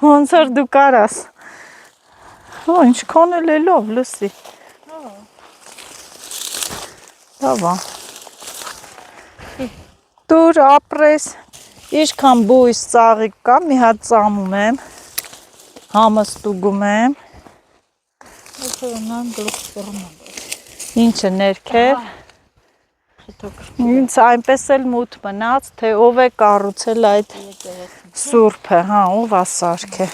Ոնց որ դու կարաս։ Հո, ինչքան էլ էլով, լսի։ Լավ ա։ Դուր ապրես, ինչքան բույս ծաղիկ կա, մի հատ ծամում եմ, համը ստուգում եմ։ Ինչը ներքև։ Ինձ այնպես էլ մութ մնաց, թե ով է կառուցել այդ սուրբը, հա, ով ա սարքել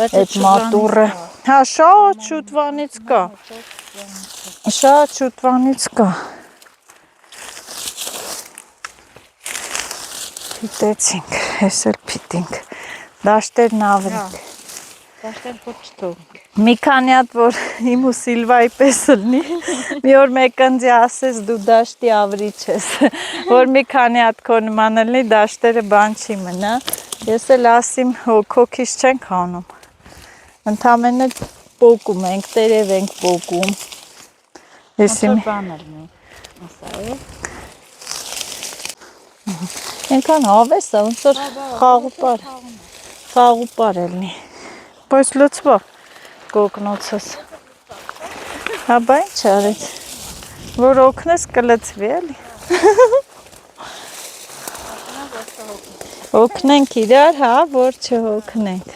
այդ մատուռը։ Հա, շատ շուտվանից կա։ Շատ շուտվանից կա։ Փիտեցինք, ես էլ փիտինք։ Դաշտերն ավրինք։ Դաշտեր ոչ չթողնենք։ Մի քանի հատ որ իմ ու Սիլվայի պես լինի, մի օր մեկընձի ասես դու դաշտի ավրիչ ես, որ մի քանի հատ քո նման լինի, դաշտերը բան չի մնա։ Ես էլ ասիմ քոքից չենք անում։ Ընդամենը պոկում ենք, տերև ենք պոկում։ Եսիմ Ենքան հավես է, ոնց որ խաղուպար է լինի։ Բայց լծվա գոգնոցս։ Հա, բա ինչ արեց, որ օգնես կլծվի էլի։ Օգնենք իրար, հա, որ չհոգնենք։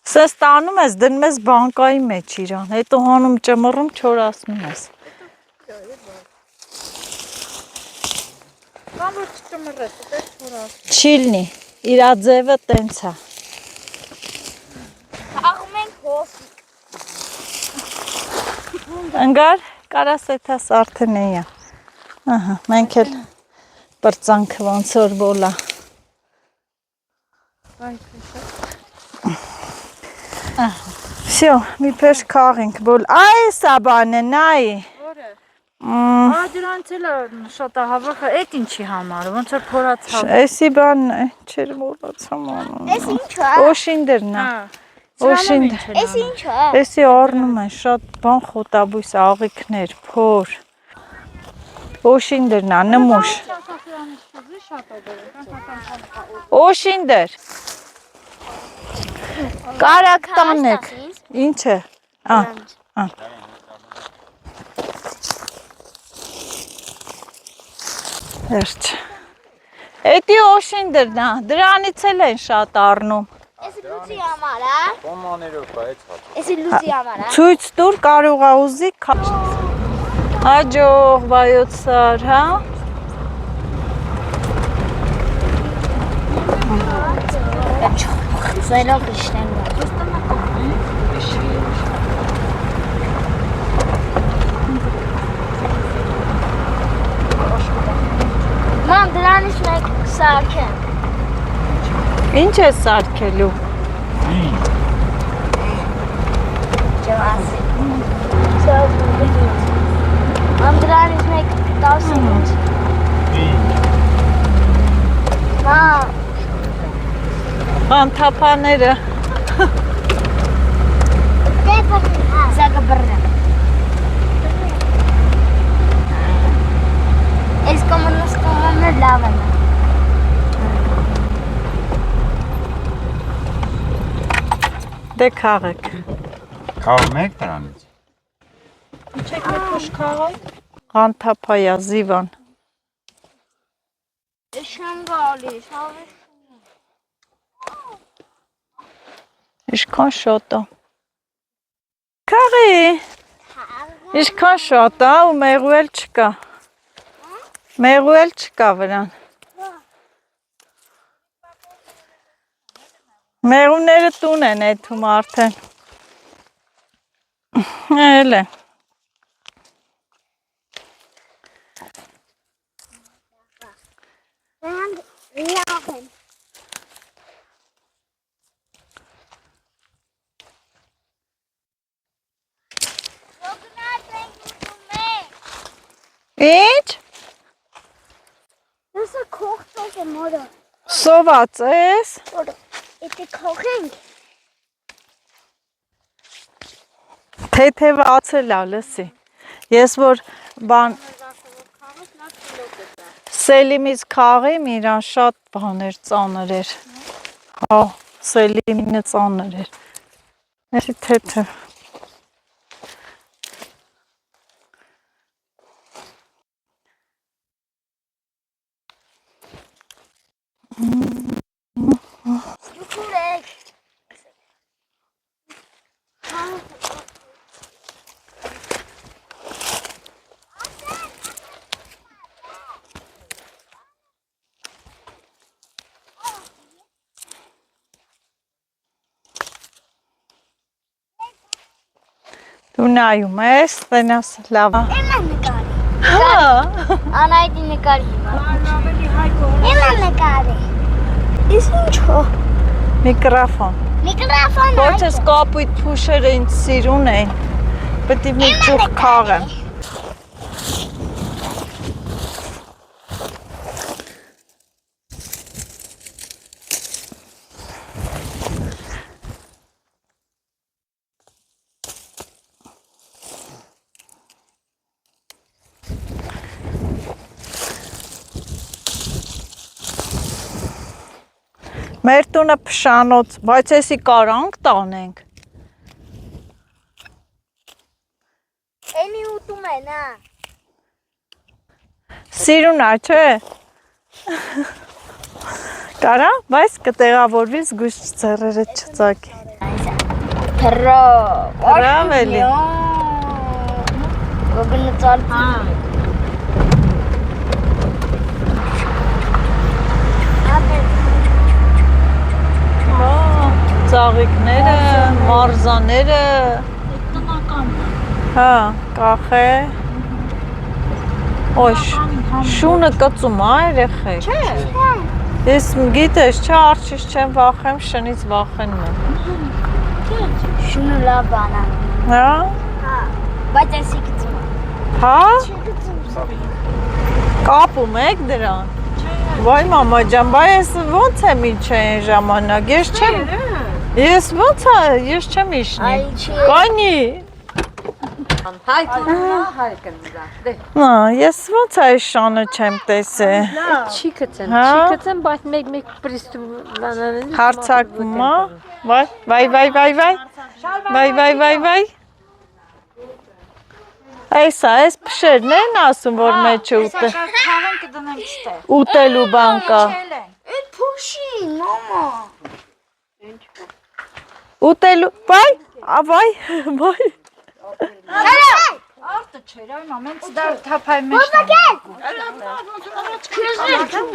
Սա ստանում ես, դնում ես բանկայի մեջ իրան, հետո հանում ճմռում չորացնում ես։ Կամ որ չճմռես, դե չորաս։ Չի լինի, իրա ձևը տենց է։ Աղում ենք հոսիկ։ Ընգար, կարաս էթաս արդեն էյա։ Ահա, մենք էլ պրծանքը ոնց որ բոլա։ Всё, մի պես քաղենք բոլ։ Այս է բանը, նայ։ Դրանց էլ շատ ահավախ է, էդ ինչի համար, ոնց որ փորացավ։ Էսի բան չեր մոռացամ անում։ Էս ինչ է։ Օշինդերն է։ Օշինդեր։ Էս ինչ է։ Էսի առնում են շատ բան խոտաբույս աղիքներ, փոր։ Օշինդերն է, նմուշ։ Օշինդեր։ Կարակ տանեք։ Ինչ է։ Վերջ։ Էդի օշինդերն է, դրանից էլ են շատ առնում։ Էս լուծի համար է։ Ոմաներով կա այդ հատ։ Էս լուծի համար է։ Ցույց տուր կարող է ուզի հաջող վայոց սար, հա։ Զայլով իշտեն։ Մամ, դրանից մեկ սարքեն։ Ինչ է սարքելու։ Ջվասի։ Մամ, դրանից մեկ տասը ինձ։ Մա, Ղանթապաները։ Սակը բռնը։ Այս կոմունստները լավ են։ Դե քաղեք։ Քաղում եք դրանից։ Չեք մեկուշ քաղեք։ Ղանթապայա զիվան։ Շան գալի, շավը։ Իշքան շոտ է։ Քաղի։ Իշքան շոտ է ու մեղու էլ չկա։ Մեղու էլ չկա վրան։ Մեղուները տուն են էթում արդեն։ Էլ է։ Լավ են։ Ինչ։ Նասը կողտոք է մորը։ Սոված ես։ Էտի կողենք։ Թեթև ացել է, լսի։ Ես որ բան Սելիմից քաղեմ իրան շատ բաներ ծանր էր։ Հա, Սելիմինը ծանր էր։ Էսի թեթև։ Դուքուրեք։ Դու նայում ես, տենաս լավ։ Էմա նկարի։ Հա։ Անայդի նկարի։ Էմա նկարի։ Իս ինչո։ Միկրոֆոն։ Միկրոֆոն։ Ոչ ես կապույտ փուշերը ինձ սիրուն էին։ Պետք է մի ճուղ քաղեմ։ Մեր տունը փշանոց, բայց էսի կարանք տանենք։ Էնի ուտում են, հա։ Սիրուն է, չէ։ Կարա, բայց կտեղավորվի զգույշ ձեռերը չծակի։ Թռո։ Թռավ էլի։ Գոգնը ծալցի։ Ծաղիկները, մարզաները, հա, կախե, ոյ, շունը կծում է երեխեք, ես գիտես, չէ արջից չեմ վախեմ, շնից վախենում եմ, Շունը լավ բան է։ հա, Բայց այսի գծում է։ հա, Չգծում։ կապում եք դրան, վայ մամա ջան, բայ ես ոնց եմ իջե այն ժամանակ, ես ոնց է, ես չեմ իշնի, կանի, ես ոնց է շանը չեմ տեսե, Չի կծեմ, Հա? չի կծեմ, բայց մեկ պրիստուվանանել հարցակվում է, վայ, այս փշերն են ասում, որ մեջը Քաղեն կդնենք ստեղ։ ուտելու բան կա, Էդ փուշի, մամա։ ուտելու, վայ, Արտը չէր, այն ամենից դար թափայ մեջ։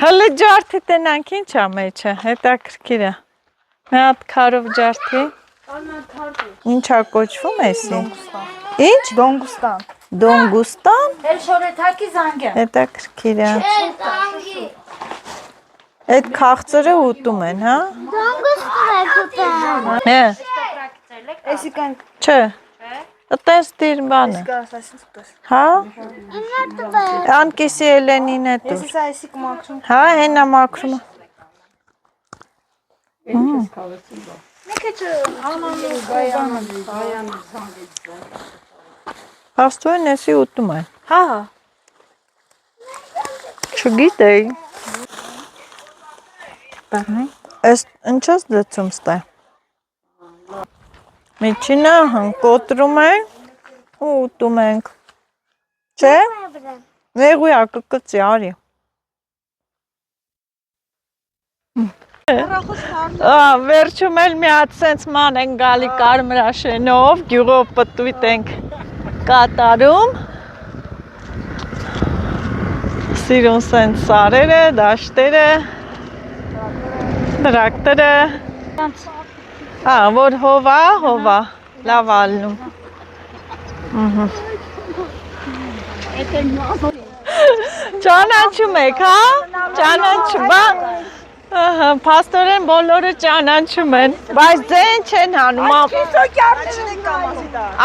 հլը ջարդի տնանք ինչ է մեջը, հետաքրքիր է, մի հատ քարով ջարդի, ինչ է կոչվում էսի, ինչ, դոնգուստան, Էլ շորեթակի զանգը։ հետաքրքիր է, Տանգի։ այդ քաղցրը ուտում են, հա, Դոնգուստան հե, Էսիկան չէ, տես դիր բանը, հա, անկիսի էլենին է տուր, Էսի սա էսիկ մաքրում։ հա, հենա մաքրումը, Աստուեն էսի ուտում են։ Հա։ Չգիտեի։ Էս ինչպես դեցում ստե։ Միջինը կոտրում ենք ու ուտում ենք։ Չէ։ Նեղույա կկծի արի։ Վերջում էլ մի հատ սենց ման են գալի կարմրաշենով, գյուղով պտույտ ենք կատարում։ Սիրուն սենց սարերը, դաշտերը, տրակտորը։ Որ հովա, լավ ալնում։ Ճանաչում եք, հա? Ճանաչում, բա։ Պաստորեն բոլորը ճանաչում են, բայց ձեն չեն հանում,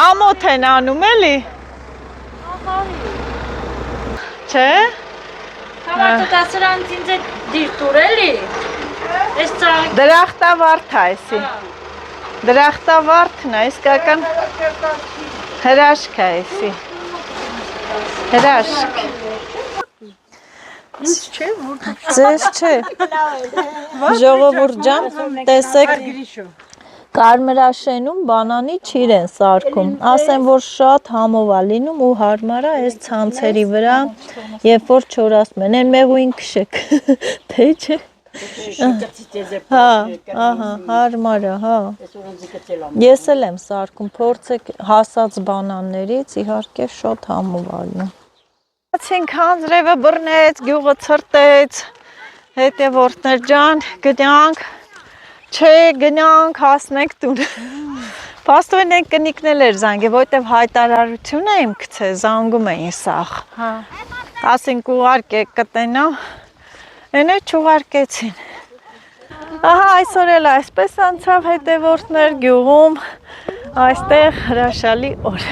ամոթ են անում, էլի։ Չէ։ Հավատա սրանց ինձ է դիրտուր էլի։ Այս ծաղիկ Դրախտավարդ է էսի։ Դրախտավարդն է, իսկական հրաշք է էսի։ Հրաշք։ Ձեզ չէ։ Ժողովուրդ ջան, տեսեք կարմրաշենում բանանի չիր են սարքում, ասեն որ շատ համով է լինում ու հարմար է այս ցանցերի վրա, երբ որ չորացնում են, են մեղուին քշեք, թե չէ։ Հա, ահա, հարմար է, հա։ Ես էլ եմ սարքում, փորձեք հասած բանաններից, իհարկե շատ համով է լինում։Ացինք հանձրևը բռնեց, գյուղը ցրտեց, հետևորդներ ջան, գնանք, չէ գնանք, հասնենք տուն։ Պաստորեն են կնիկնել էր զանգե, որտև հայտարարություն եմ գցել, զանգում էին սաղ։ Ասինք ուղարկեք կտենամ, են չուղարկեցին։ Ահա այսօր էլ այսպես անցավ հետևորդներ գյուղում, այստեղ հրաշալի օր։